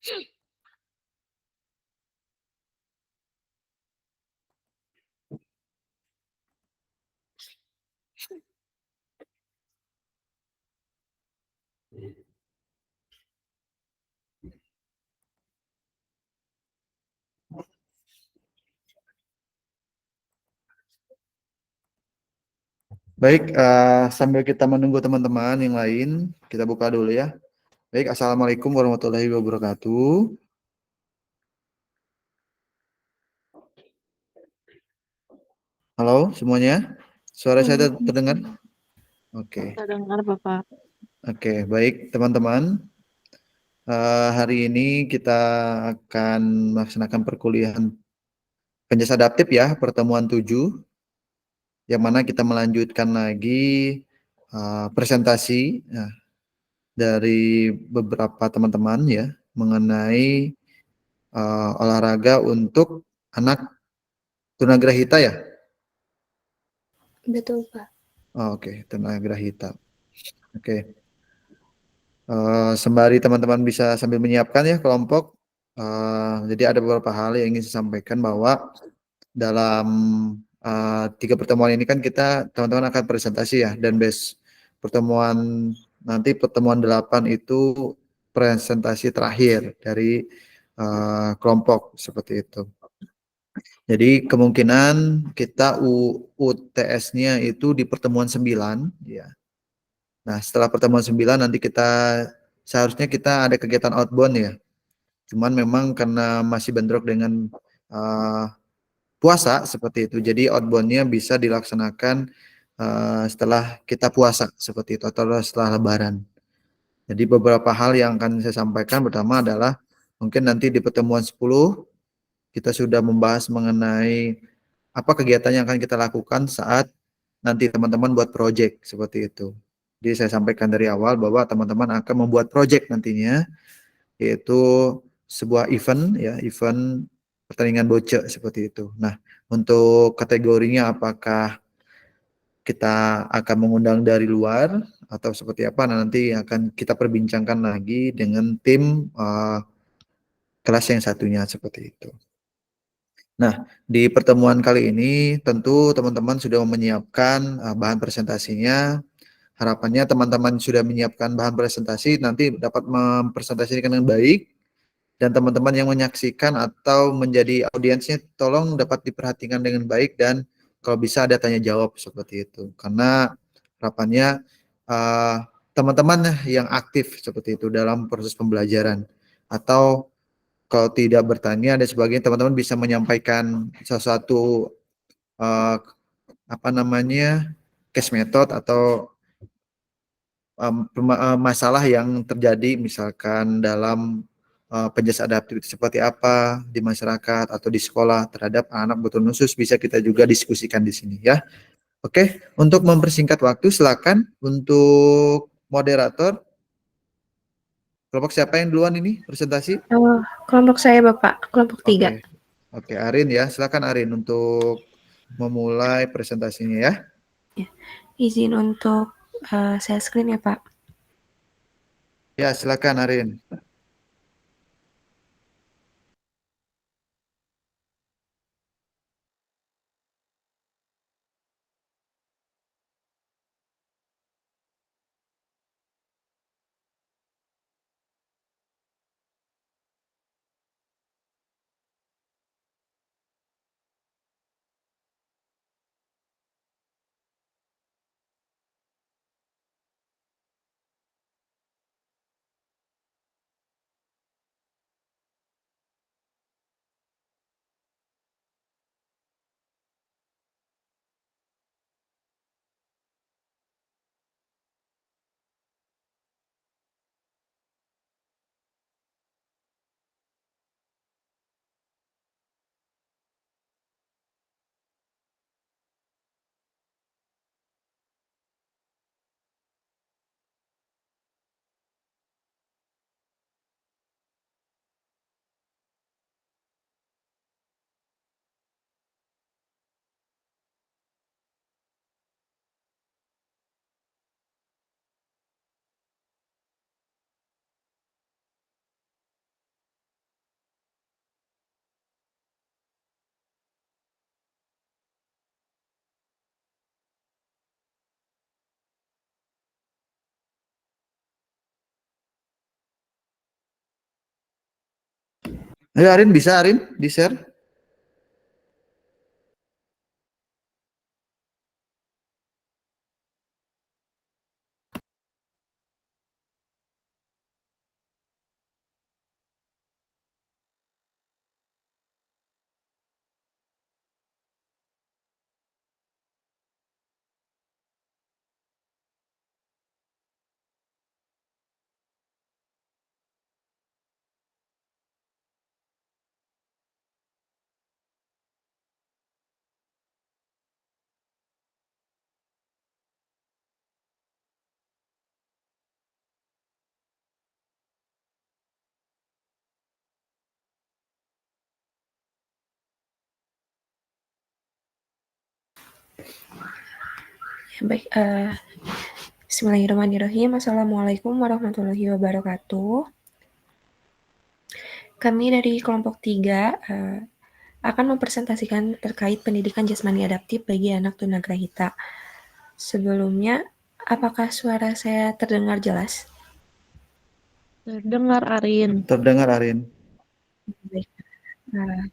Baik, sambil kita menunggu teman-teman yang lain, kita buka dulu ya. Baik, Assalamualaikum warahmatullahi wabarakatuh. Halo semuanya, suara saya terdengar? Oke, Terdengar Bapak. oke, baik teman-teman. Hari ini kita akan melaksanakan perkuliahan penjasa adaptif ya, pertemuan 7, yang mana kita melanjutkan lagi presentasi dari beberapa teman-teman ya, mengenai olahraga untuk anak tunagrahita ya. Betul, Pak. Oke, tunagrahita. Oke. Sembari teman-teman bisa sambil menyiapkan ya kelompok. Jadi ada beberapa hal yang ingin saya sampaikan bahwa dalam 3 pertemuan ini kan kita teman-teman akan presentasi ya, dan pertemuan nanti pertemuan 8 itu presentasi terakhir dari kelompok seperti itu. Jadi kemungkinan kita UTS-nya itu di pertemuan 9 ya. Nah, setelah pertemuan 9 nanti seharusnya kita ada kegiatan outbound ya. Cuman memang karena masih bentrok dengan puasa seperti itu. Jadi outbound-nya bisa dilaksanakan setelah kita puasa seperti itu atau setelah Lebaran. Jadi beberapa hal yang akan saya sampaikan pertama adalah mungkin nanti di pertemuan 10 kita sudah membahas mengenai apa kegiatan yang akan kita lakukan saat nanti teman-teman buat project seperti itu. Jadi saya sampaikan dari awal bahwa teman-teman akan membuat project nantinya, yaitu sebuah event ya, event pertandingan bocce seperti itu. Nah, untuk kategorinya apakah kita akan mengundang dari luar atau seperti apa, nah nanti akan kita perbincangkan lagi dengan tim kelas yang satunya seperti itu. Nah, di pertemuan kali ini tentu teman-teman sudah menyiapkan bahan presentasinya. Harapannya teman-teman sudah menyiapkan bahan presentasi, nanti dapat mempresentasikan dengan baik, dan teman-teman yang menyaksikan atau menjadi audiensnya tolong dapat diperhatikan dengan baik, dan kalau bisa ada tanya jawab seperti itu. Karena harapannya uh, teman-teman yang aktif seperti itu dalam proses pembelajaran, atau kalau tidak bertanya dan sebagainya, teman-teman bisa menyampaikan sesuatu uh, apa namanya case method atau masalah yang terjadi misalkan dalam penjasa adaptif itu seperti apa di masyarakat atau di sekolah terhadap anak berkebutuhan khusus, bisa kita juga diskusikan di sini ya. Oke, untuk mempersingkat waktu silakan untuk moderator, kelompok siapa yang duluan ini presentasi? Kelompok saya, Bapak, kelompok 3. Oke. Oke, Arin ya, silakan Arin untuk memulai presentasinya ya. Izin untuk share screen ya, Pak. Ya, silakan Arin. Ayo Arin, bisa Arin di-share? Ya, baik, Bismillahirrahmanirrahim. Assalamualaikum warahmatullahi wabarakatuh. Kami dari kelompok 3 akan mempresentasikan terkait pendidikan jasmani adaptif bagi anak tunagrahita. Sebelumnya, apakah suara saya terdengar jelas? Terdengar Arin. Terdengar Arin. Baik. Nah,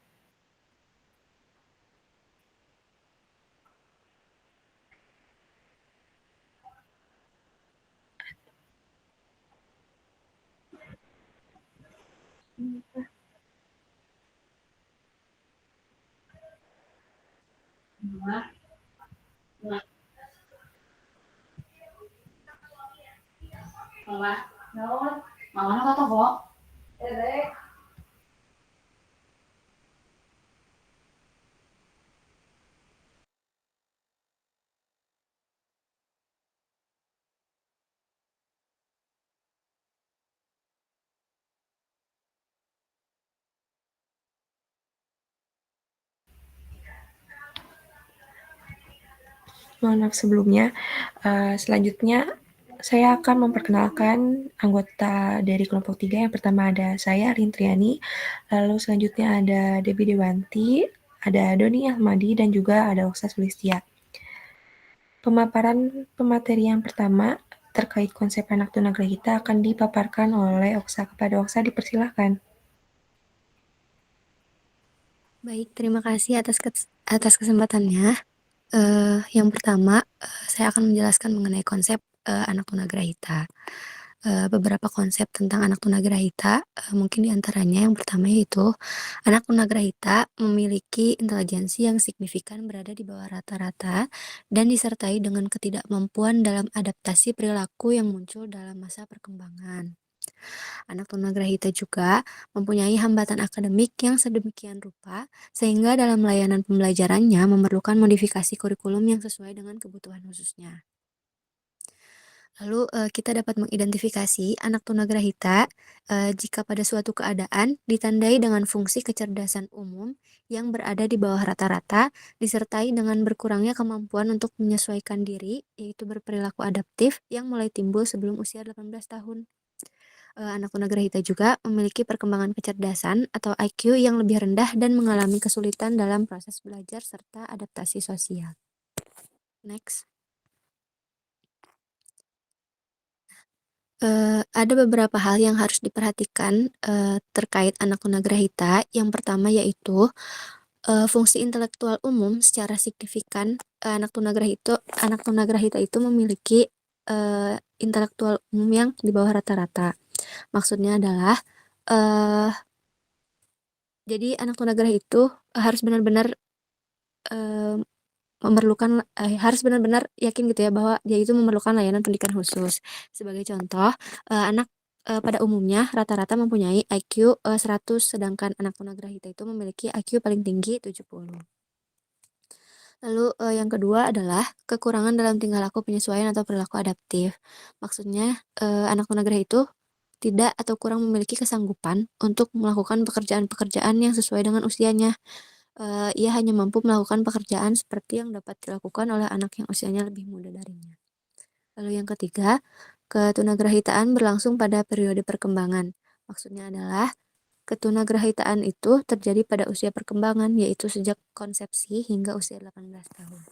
mohon maaf sebelumnya. Selanjutnya, saya akan memperkenalkan anggota dari kelompok 3. Yang pertama ada saya, Arin Triani. Lalu selanjutnya ada Debbie Dewanti, ada Doni Ahmadi, dan juga ada Oksa Sulistia. Pemaparan pemateri yang pertama terkait konsep anak tunagrahita akan dipaparkan oleh Oksa. Kepada Oksa dipersilahkan. Baik, terima kasih atas kesempatannya. Yang pertama, saya akan menjelaskan mengenai konsep anak tunagrahita. Beberapa konsep tentang anak tunagrahita, mungkin diantaranya yang pertama yaitu anak tunagrahita memiliki intelijensi yang signifikan berada di bawah rata-rata dan disertai dengan ketidakmampuan dalam adaptasi perilaku yang muncul dalam masa perkembangan. Anak tunagrahita juga mempunyai hambatan akademik yang sedemikian rupa sehingga dalam layanan pembelajarannya memerlukan modifikasi kurikulum yang sesuai dengan kebutuhan khususnya. Lalu kita dapat mengidentifikasi anak tunagrahita jika pada suatu keadaan ditandai dengan fungsi kecerdasan umum yang berada di bawah rata-rata disertai dengan berkurangnya kemampuan untuk menyesuaikan diri, yaitu berperilaku adaptif yang mulai timbul sebelum usia 18 tahun. Anak tunagrahita juga memiliki perkembangan kecerdasan atau IQ yang lebih rendah dan mengalami kesulitan dalam proses belajar serta adaptasi sosial. Next. Ada beberapa hal yang harus diperhatikan terkait anak tunagrahita. Yang pertama yaitu fungsi intelektual umum secara signifikan. Anak tunagrahita itu memiliki intelektual umum yang di bawah rata-rata. Maksudnya adalah jadi anak tunagrahita itu harus benar-benar harus benar-benar yakin gitu ya bahwa dia itu memerlukan layanan pendidikan khusus. Sebagai contoh, anak pada umumnya rata-rata mempunyai IQ 100, sedangkan anak tunagrahita itu memiliki IQ paling tinggi 70. Lalu yang kedua adalah kekurangan dalam tingkah laku penyesuaian atau perilaku adaptif. Maksudnya anak tunagrahita itu tidak atau kurang memiliki kesanggupan untuk melakukan pekerjaan-pekerjaan yang sesuai dengan usianya. Ia hanya mampu melakukan pekerjaan seperti yang dapat dilakukan oleh anak yang usianya lebih muda darinya. Lalu yang ketiga, ketunagrahitaan berlangsung pada periode perkembangan. Maksudnya adalah ketunagrahitaan itu terjadi pada usia perkembangan, yaitu sejak konsepsi hingga usia 18 tahun.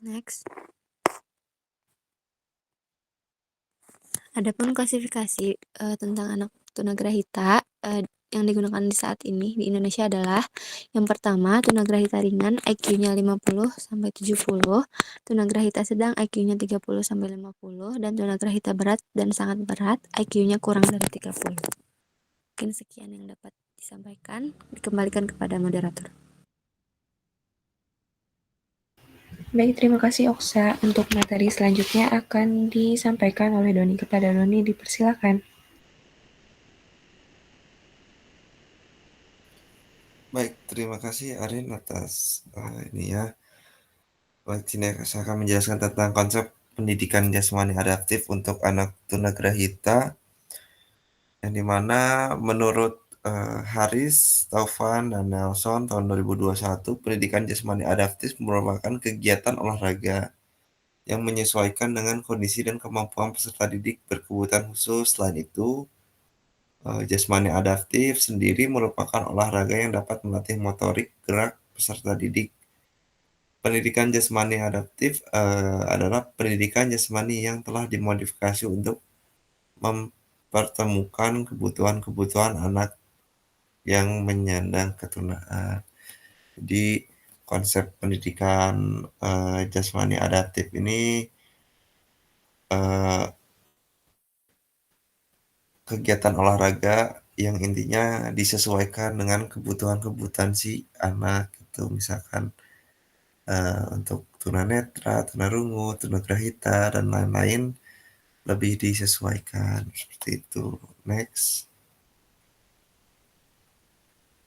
Next. Adapun klasifikasi tentang anak tunagrahita yang digunakan di saat ini di Indonesia adalah yang pertama tunagrahita ringan IQ-nya 50 sampai 70, tunagrahita sedang IQ-nya 30 sampai 50, dan tunagrahita berat dan sangat berat IQ-nya kurang dari 30. Mungkin sekian yang dapat disampaikan, dikembalikan kepada moderator. Baik, terima kasih Oksa. Untuk materi selanjutnya akan disampaikan oleh Doni. Kepada Doni, dipersilakan. Baik, terima kasih Arin atas ini ya. Baik, sini saya akan menjelaskan tentang konsep pendidikan jasmani adaptif untuk anak tunagrahita, yang dimana menurut Haris, Taufan, dan Nelson tahun 2021, pendidikan jasmani adaptif merupakan kegiatan olahraga yang menyesuaikan dengan kondisi dan kemampuan peserta didik berkebutuhan khusus. Selain itu, jasmani adaptif sendiri merupakan olahraga yang dapat melatih motorik gerak peserta didik. Pendidikan jasmani adaptif adalah pendidikan jasmani yang telah dimodifikasi untuk mempertemukan kebutuhan-kebutuhan anak yang menyandang ketunaan. Jadi konsep pendidikan jasmani adaptif ini kegiatan olahraga yang intinya disesuaikan dengan kebutuhan-kebutuhan si anak itu, misalkan untuk tunanetra, tunarungu, tunagrahita, dan lain-lain lebih disesuaikan seperti itu. Next.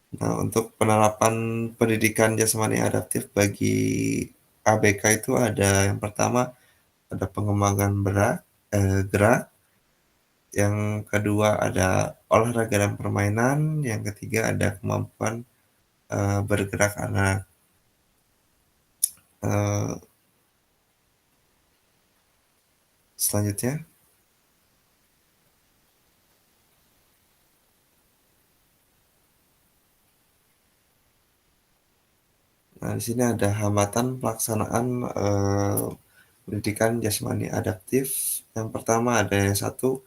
Nah, untuk penerapan pendidikan jasmani adaptif bagi ABK itu ada yang pertama ada pengembangan gerak, yang kedua ada olahraga dan permainan, yang ketiga ada kemampuan bergerak anak. Selanjutnya, nah di sini ada hambatan pelaksanaan pendidikan jasmani adaptif. Yang pertama ada yang satu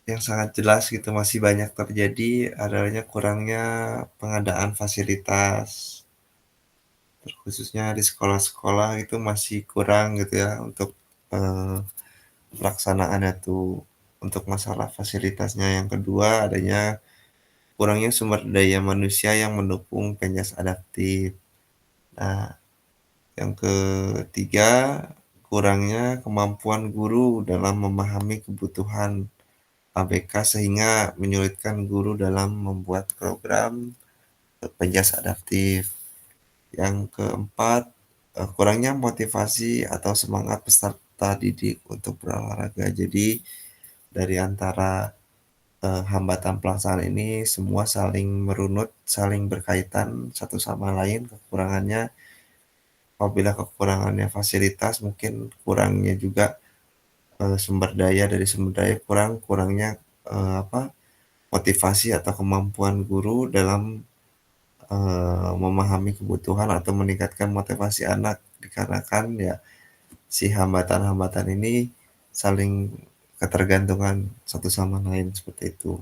yang sangat jelas gitu masih banyak terjadi, adanya kurangnya pengadaan fasilitas, khususnya di sekolah-sekolah itu masih kurang gitu ya untuk pelaksanaannya tuh untuk masalah fasilitasnya. Yang kedua adanya kurangnya sumber daya manusia yang mendukung penjas adaptif. Nah, yang ketiga kurangnya kemampuan guru dalam memahami kebutuhan ABK sehingga menyulitkan guru dalam membuat program penjas adaptif. Yang keempat, kurangnya motivasi atau semangat peserta didik untuk berolahraga. Jadi dari antara hambatan pelaksanaan ini semua saling merunut, saling berkaitan satu sama lain. Kekurangannya, apabila kekurangannya fasilitas, mungkin kurangnya juga sumber daya, dari sumber daya kurangnya motivasi atau kemampuan guru dalam memahami kebutuhan atau meningkatkan motivasi anak, dikarenakan ya si hambatan-hambatan ini saling ketergantungan satu sama lain seperti itu.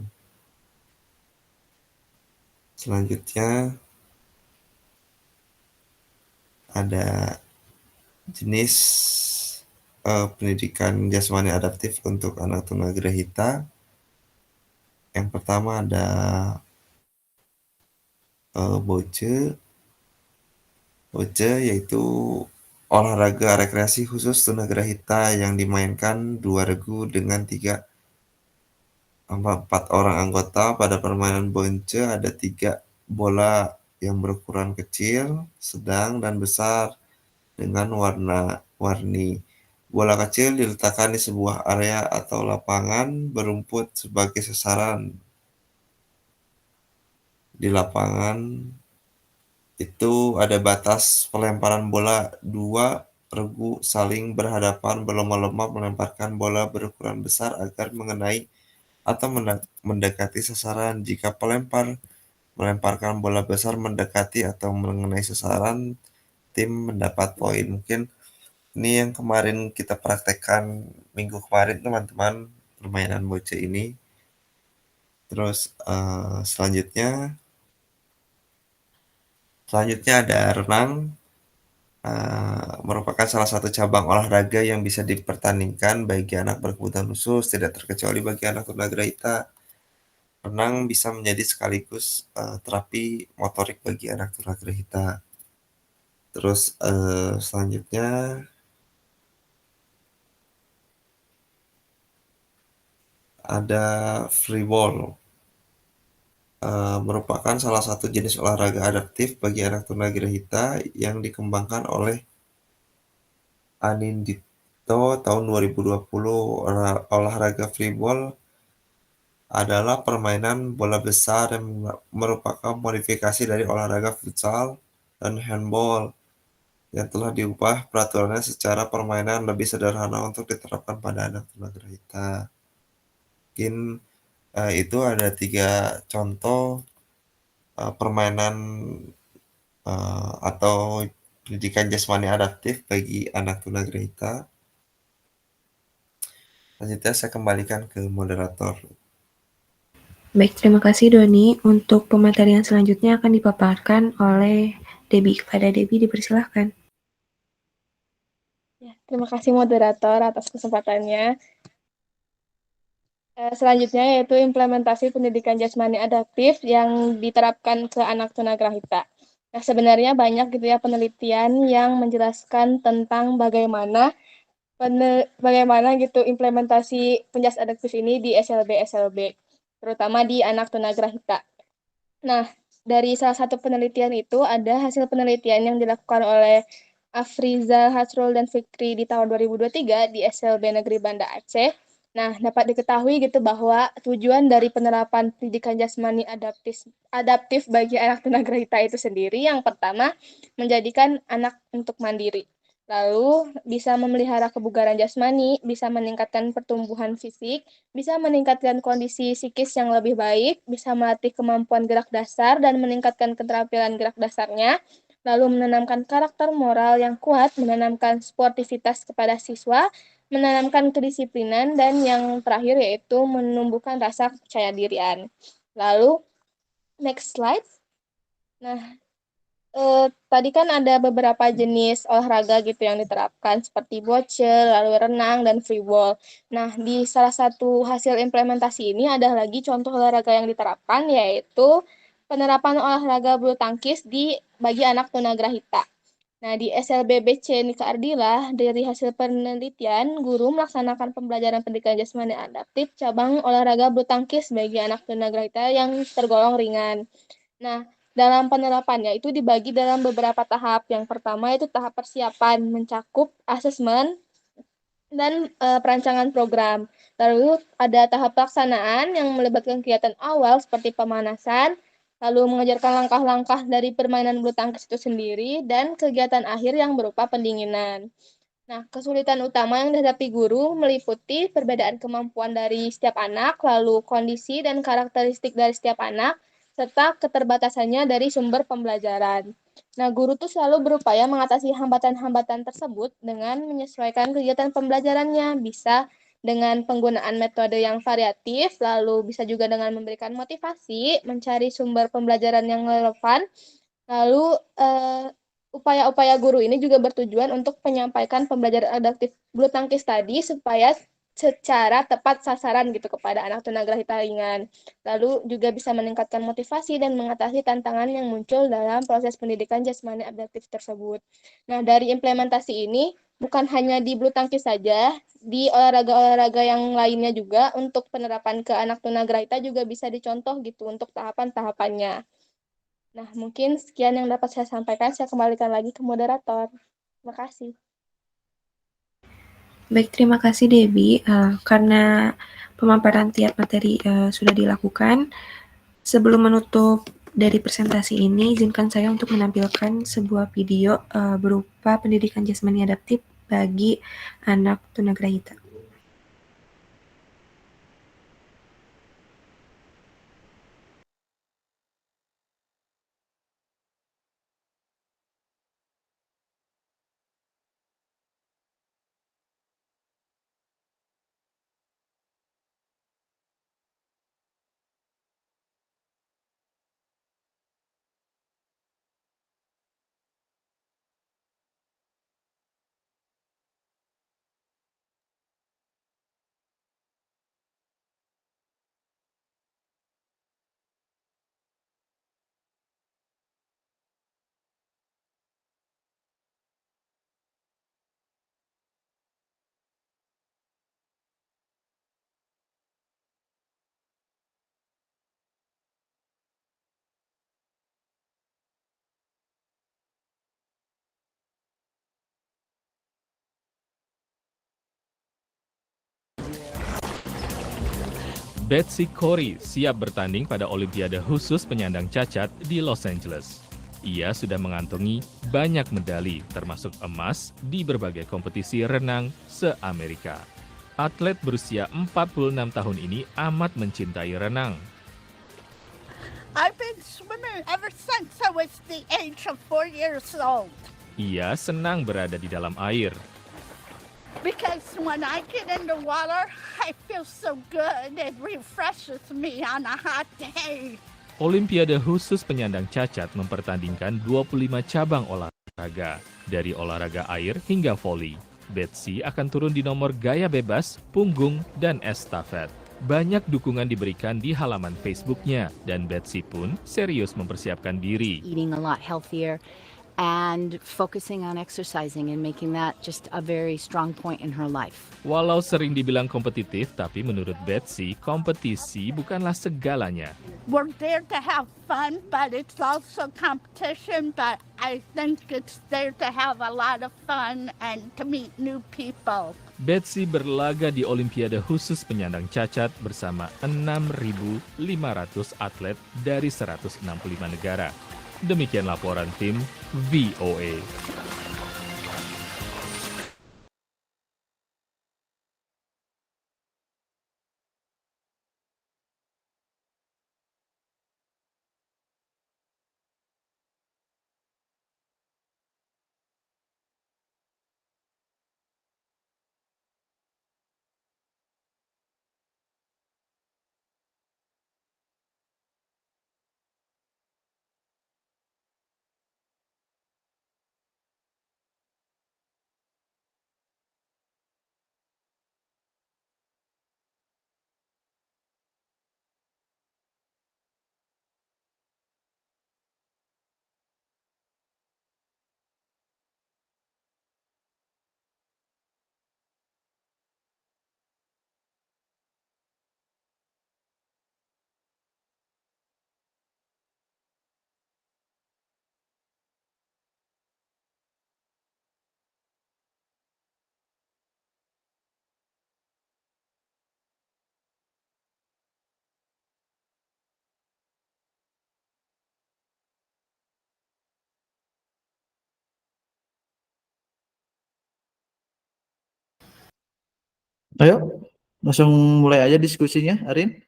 Selanjutnya ada jenis pendidikan jasmani adaptif untuk anak tunagrahita. Yang pertama ada BOCE. BOCE yaitu olahraga rekreasi khusus tunagrahita yang dimainkan 2 regu dengan 4 orang anggota. Pada permainan BOCE ada 3 bola yang berukuran kecil, sedang, dan besar dengan warna-warni. Bola kecil diletakkan di sebuah area atau lapangan berumput sebagai sasaran. Di lapangan itu ada batas pelemparan bola, 2 regu saling berhadapan berlomba-lomba melemparkan bola berukuran besar agar mengenai atau mendekati sasaran. Jika pelempar melemparkan bola besar mendekati atau mengenai sasaran, tim mendapat poin. Mungkin ini yang kemarin kita praktekkan minggu kemarin teman-teman, permainan BOCE ini. Terus selanjutnya ada renang, merupakan salah satu cabang olahraga yang bisa dipertandingkan bagi anak berkebutuhan khusus, tidak terkecuali bagi anak tunagrahita. Renang bisa menjadi sekaligus terapi motorik bagi anak tunagrahita. Terus selanjutnya ada freeball, merupakan salah satu jenis olahraga adaptif bagi anak tunagrahita yang dikembangkan oleh Anindito tahun 2020. Olahraga freeball adalah permainan bola besar yang merupakan modifikasi dari olahraga futsal dan handball yang telah diubah peraturannya secara permainan lebih sederhana untuk diterapkan pada anak tunagrahita. Mungkin itu ada 3 contoh permainan atau pendidikan jasmani adaptif bagi anak tunagrahita. Selanjutnya saya kembalikan ke moderator. Baik, terima kasih Doni. Untuk pematerian selanjutnya akan dipaparkan oleh Debbie. Kepada Debbie dipersilahkan. Ya, terima kasih moderator atas kesempatannya. Selanjutnya yaitu implementasi pendidikan jasmani adaptif yang diterapkan ke anak tunagrahita. Nah, sebenarnya banyak gitu ya penelitian yang menjelaskan tentang bagaimana gitu implementasi penjas adaptif ini di SLB, terutama di anak tunagrahita. Nah, dari salah satu penelitian itu ada hasil penelitian yang dilakukan oleh Afrizal Hasrul dan Fikri di tahun 2023 di SLB Negeri Banda Aceh. Nah, dapat diketahui gitu bahwa tujuan dari penerapan pendidikan jasmani adaptif bagi anak tunagrahita itu sendiri yang pertama menjadikan anak untuk mandiri. Lalu bisa memelihara kebugaran jasmani, bisa meningkatkan pertumbuhan fisik, bisa meningkatkan kondisi psikis yang lebih baik, bisa melatih kemampuan gerak dasar dan meningkatkan keterampilan gerak dasarnya, lalu menanamkan karakter moral yang kuat, menanamkan sportivitas kepada siswa, menanamkan kedisiplinan, dan yang terakhir yaitu menumbuhkan rasa percaya dirian. Lalu, next slide. Nah, tadi kan ada beberapa jenis olahraga gitu yang diterapkan seperti bocce, lalu renang, dan freeball. Nah, di salah satu hasil implementasi ini ada lagi contoh olahraga yang diterapkan yaitu penerapan olahraga bulu tangkis bagi anak tunagrahita. Nah, di SLBBC Nika Ardila, dari hasil penelitian, guru melaksanakan pembelajaran pendidikan jasmani adaptif cabang olahraga bulu tangkis bagi anak tunagrahita yang tergolong ringan. Nah, dalam penerapannya itu dibagi dalam beberapa tahap. Yang pertama itu tahap persiapan, mencakup asesmen dan perancangan program. Lalu ada tahap pelaksanaan yang melibatkan kegiatan awal seperti pemanasan, lalu mengajarkan langkah-langkah dari permainan bulu tangkis itu sendiri, dan kegiatan akhir yang berupa pendinginan. Nah, kesulitan utama yang dihadapi guru meliputi perbedaan kemampuan dari setiap anak, lalu kondisi dan karakteristik dari setiap anak, serta keterbatasannya dari sumber pembelajaran. Nah, guru tuh selalu berupaya mengatasi hambatan-hambatan tersebut dengan menyesuaikan kegiatan pembelajarannya, bisa dengan penggunaan metode yang variatif, lalu bisa juga dengan memberikan motivasi, mencari sumber pembelajaran yang relevan, lalu upaya-upaya guru ini juga bertujuan untuk menyampaikan pembelajaran adaptif bulu tangkis tadi supaya secara tepat sasaran gitu kepada anak tunagrahita ringan. Lalu juga bisa meningkatkan motivasi dan mengatasi tantangan yang muncul dalam proses pendidikan jasmani adaptif tersebut. Nah, dari implementasi ini bukan hanya di bulu tangkis saja, di olahraga-olahraga yang lainnya juga untuk penerapan ke anak tunagrahita juga bisa dicontoh gitu untuk tahapan-tahapannya. Nah, mungkin sekian yang dapat saya sampaikan. Saya kembalikan lagi ke moderator. Terima kasih. Baik, terima kasih Debbie. Karena pemaparan tiap materi sudah dilakukan, sebelum menutup dari presentasi ini, izinkan saya untuk menampilkan sebuah video berupa pendidikan jasmani adaptif bagi anak tunagrahita. Betsy Corey siap bertanding pada Olimpiade khusus penyandang cacat di Los Angeles. Ia sudah mengantongi banyak medali, termasuk emas di berbagai kompetisi renang se-Amerika. Atlet berusia 46 tahun ini amat mencintai renang. I've been swimming ever since I was the age of 4 years old. Ia senang berada di dalam air. Because when I get in the water, I feel so good. It refreshes me on a hot day. Olimpiade khusus penyandang cacat mempertandingkan 25 cabang olahraga, dari olahraga air hingga voli. Betsy akan turun di nomor gaya bebas, punggung, dan estafet. Banyak dukungan diberikan di halaman Facebooknya, dan Betsy pun serius mempersiapkan diri. Eating a lot healthier and focusing on exercising and making that just a very strong point in her life. Walau sering dibilang kompetitif, tapi menurut Betsy, kompetisi bukanlah segalanya. We're there to have fun, but it's also competition. But I think it's there to have a lot of fun and to meet new people. Betsy berlaga di Olimpiade khusus penyandang cacat bersama 6.500 atlet dari 165 negara. Demikian laporan tim VOA. Ayo, langsung mulai aja diskusinya, Arin.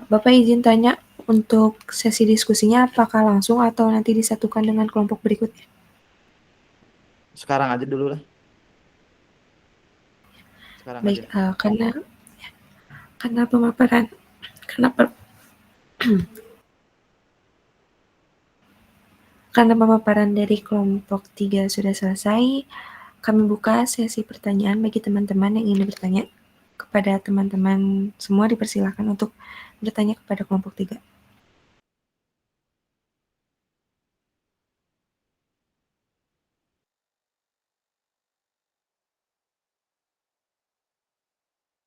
Bapak izin tanya, untuk sesi diskusinya apakah langsung atau nanti disatukan dengan kelompok berikutnya? Sekarang aja dulu lah. Sekarang Baik, aja. karena pemaparan karena per- karena pemaparan dari kelompok 3 sudah selesai, kami buka sesi pertanyaan bagi teman-teman yang ingin bertanya. Kepada teman-teman semua dipersilakan untuk bertanya kepada kelompok 3.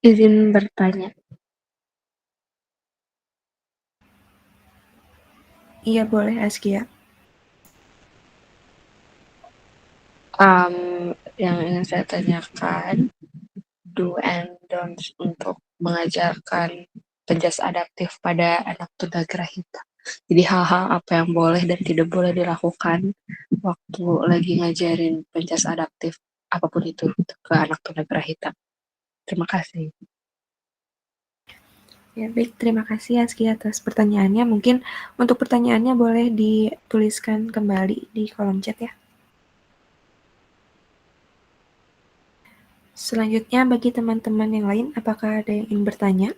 Izin bertanya. Iya, boleh, Askia. Yang ingin saya tanyakan, do and don'ts untuk mengajarkan penjas adaptif pada anak tunagrahita. Jadi hal-hal apa yang boleh dan tidak boleh dilakukan waktu lagi ngajarin penjas adaptif apapun itu ke anak tunagrahita. Terima kasih. Ya, baik, terima kasih Askia atas pertanyaannya. Mungkin untuk pertanyaannya boleh dituliskan kembali di kolom chat ya. Selanjutnya bagi teman-teman yang lain, apakah ada yang ingin bertanya?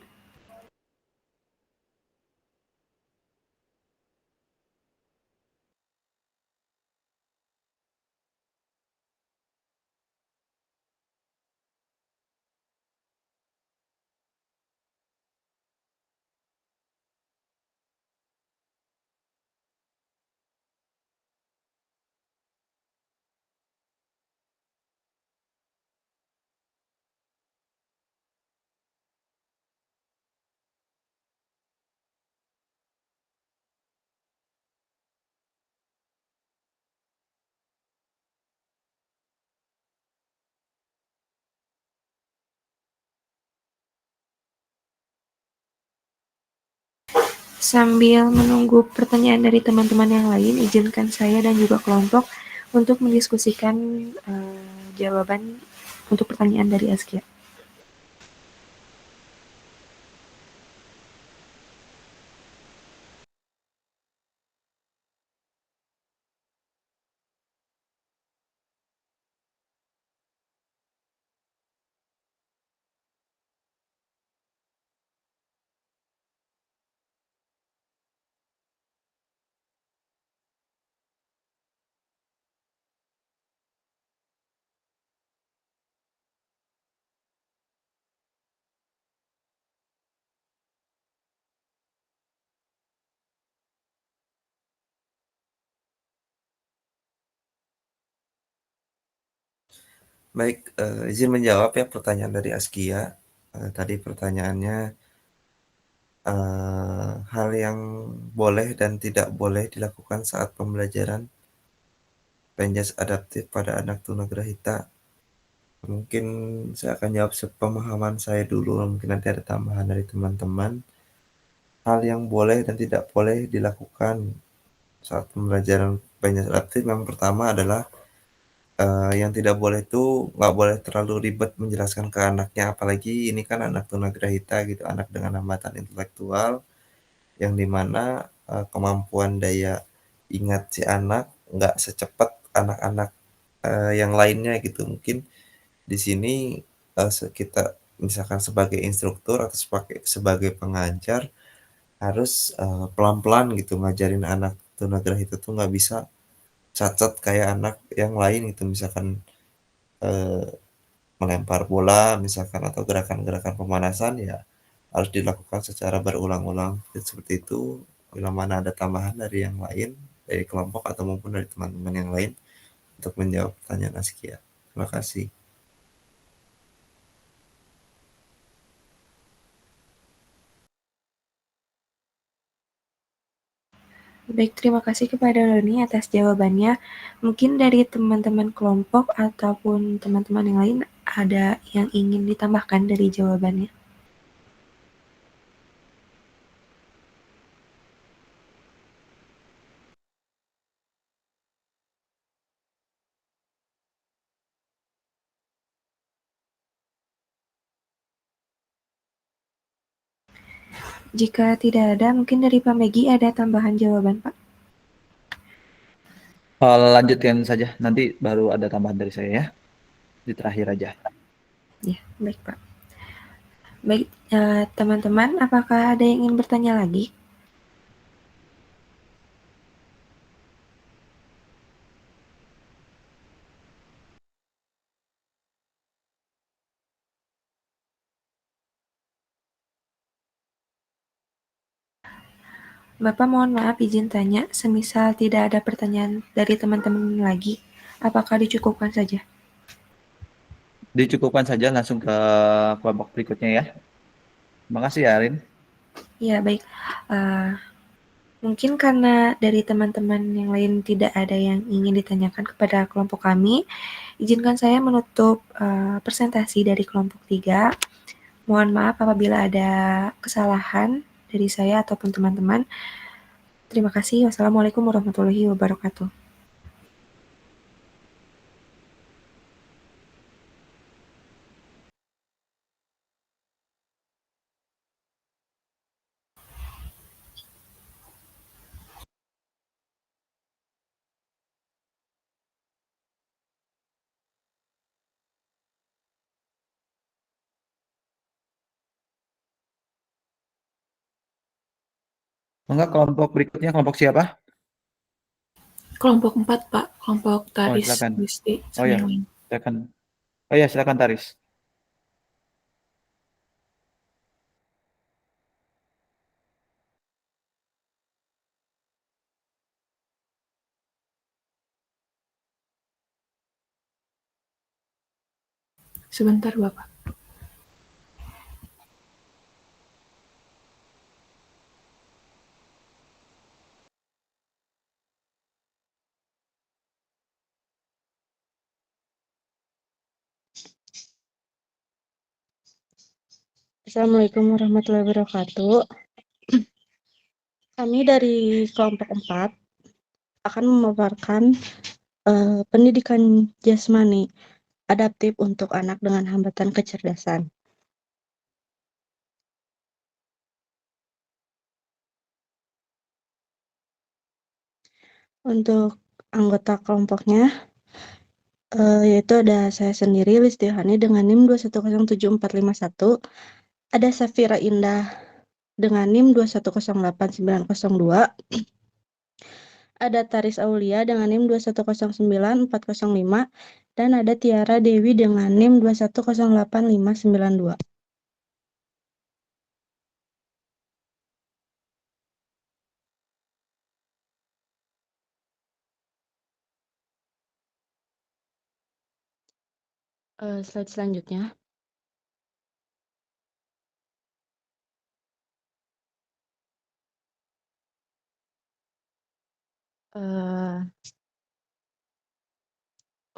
Sambil menunggu pertanyaan dari teman-teman yang lain, izinkan saya dan juga kelompok untuk mendiskusikan jawaban untuk pertanyaan dari Askia. Baik, izin menjawab ya pertanyaan dari Askia. Tadi pertanyaannya, hal yang boleh dan tidak boleh dilakukan saat pembelajaran penjas adaptif pada anak tunagrahita. Mungkin saya akan jawab sepemahaman saya dulu, mungkin nanti ada tambahan dari teman-teman. Hal yang boleh dan tidak boleh dilakukan saat pembelajaran penjas adaptif yang pertama adalah yang tidak boleh itu nggak boleh terlalu ribet menjelaskan ke anaknya, apalagi ini kan anak tunagrahita gitu, anak dengan hambatan intelektual yang dimana kemampuan daya ingat si anak nggak secepat anak-anak yang lainnya gitu. Mungkin di sini kita misalkan sebagai instruktur atau sebagai pengajar harus pelan-pelan gitu ngajarin anak tunagrahita itu nggak bisa cacat kayak anak yang lain gitu, misalkan eh, melempar bola misalkan atau gerakan-gerakan pemanasan ya harus dilakukan secara berulang-ulang seperti itu. Bila mana ada tambahan dari yang lain, dari kelompok atau maupun dari teman-teman yang lain untuk menjawab pertanyaan Askia. Terima kasih. Baik, terima kasih kepada Roni atas jawabannya. Mungkin dari teman-teman kelompok ataupun teman-teman yang lain ada yang ingin ditambahkan dari jawabannya. Jika tidak ada, mungkin dari Pak Megi ada tambahan jawaban, Pak. Lanjutkan saja, nanti baru ada tambahan dari saya ya. Di terakhir aja. Ya, baik Pak. Baik, teman-teman, apakah ada yang ingin bertanya lagi? Bapak mohon maaf izin tanya, semisal tidak ada pertanyaan dari teman-teman lagi, apakah dicukupkan saja? Dicukupkan saja langsung ke kelompok berikutnya ya. Terima kasih ya, Arin. Ya, baik. Mungkin karena dari teman-teman yang lain tidak ada yang ingin ditanyakan kepada kelompok kami, izinkan saya menutup presentasi dari kelompok 3. Mohon maaf apabila ada kesalahan dari saya ataupun teman-teman. Terima kasih. Wassalamualaikum warahmatullahi wabarakatuh. Enggak, kelompok berikutnya kelompok siapa? Kelompok 4, Pak. Kelompok Oh, Taris, silakan. Gusti, Oh sama ya, yang lain. silakan. Oh ya, silakan Taris. Sebentar, Bapak. Assalamualaikum warahmatullahi wabarakatuh. Kami dari kelompok 4 akan memaparkan pendidikan jasmani adaptif untuk anak dengan hambatan kecerdasan. Untuk anggota kelompoknya, yaitu ada saya sendiri, Listiahani, dengan NIM 2107451, ada Safira Indah dengan NIM 2108902, ada Taris Aulia dengan NIM 2109405, dan ada Tiara Dewi dengan NIM 2108592. Slide selanjutnya.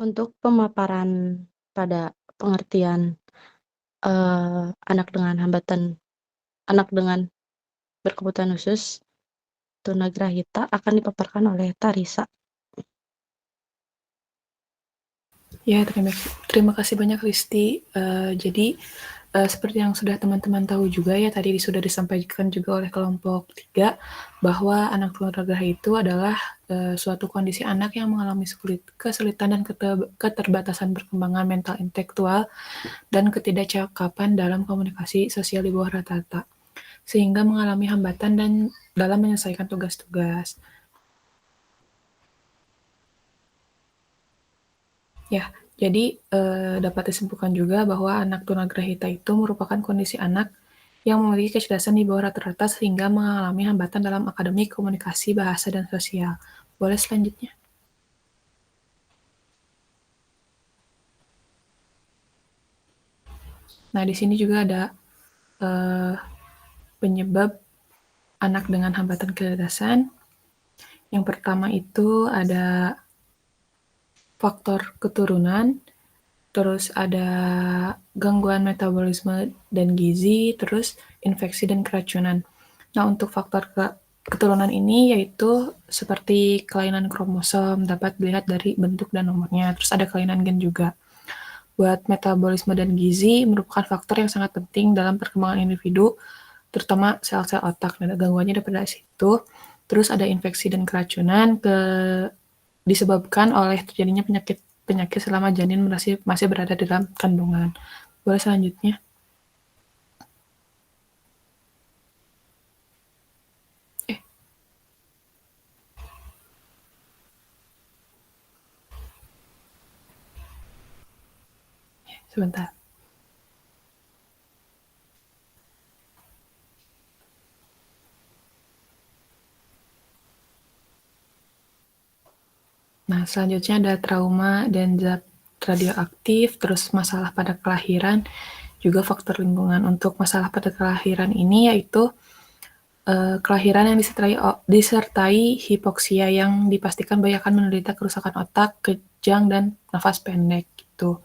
Untuk pemaparan pada pengertian anak dengan berkebutuhan khusus tunagrahita akan dipaparkan oleh Tarisa. Ya, terima kasih banyak Risti. Jadi seperti yang sudah teman-teman tahu juga ya, tadi sudah disampaikan juga oleh kelompok 3 bahwa anak tunagrahita itu adalah suatu kondisi anak yang mengalami kesulitan dan keterbatasan perkembangan mental intelektual dan ketidakcakapan dalam komunikasi sosial di bawah rata-rata, sehingga mengalami hambatan dan dalam menyelesaikan tugas-tugas. Ya, jadi dapat disimpulkan juga bahwa anak tunagrahita itu merupakan kondisi anak yang memiliki kecerdasan di bawah rata-rata sehingga mengalami hambatan dalam akademik, komunikasi, bahasa, dan sosial. Boleh selanjutnya. Nah, di sini juga ada penyebab anak dengan hambatan kecerdasan. Yang pertama itu ada faktor keturunan, terus ada gangguan metabolisme dan gizi, terus infeksi dan keracunan. Nah, untuk faktor keturunan ini yaitu seperti kelainan kromosom, dapat dilihat dari bentuk dan nomornya, terus ada kelainan gen juga. Buat metabolisme dan gizi merupakan faktor yang sangat penting dalam perkembangan individu, terutama sel-sel otak. Nah, gangguannya dapat dari situ. Terus ada infeksi dan keracunan disebabkan oleh terjadinya penyakit selama janin masih berada di dalam kandungan. Boleh selanjutnya. Sebentar. Nah, selanjutnya ada trauma dan zat radioaktif, terus masalah pada kelahiran, juga faktor lingkungan. Untuk masalah pada kelahiran ini yaitu kelahiran yang disertai hipoksia yang dipastikan bayi akan menderita kerusakan otak, kejang, dan nafas pendek gitu.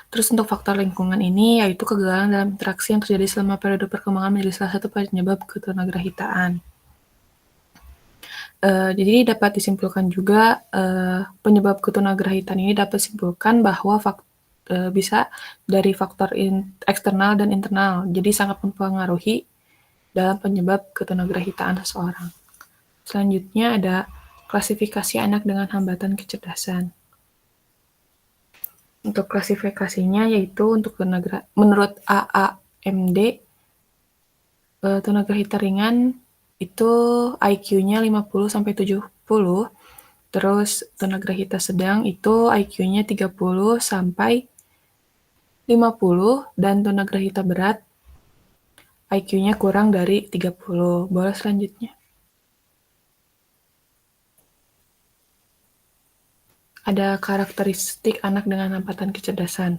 Terus untuk faktor lingkungan ini yaitu kegagalan dalam interaksi yang terjadi selama periode perkembangan menjadi salah satu penyebab ketunagrahitaan. Jadi dapat disimpulkan juga penyebab ketunagrahitaan ini dapat disimpulkan bahwa bisa dari faktor eksternal dan internal, jadi sangat mempengaruhi dalam penyebab ketunagrahitaan seseorang. Selanjutnya ada klasifikasi anak dengan hambatan kecerdasan. Untuk klasifikasinya yaitu untuk menurut AAMD, tunagrahita ringan itu IQ-nya 50-70, terus tunagrahita sedang itu IQ-nya 30-50, dan tunagrahita berat IQ-nya kurang dari 30. Boleh selanjutnya. Ada karakteristik anak dengan hambatan kecerdasan.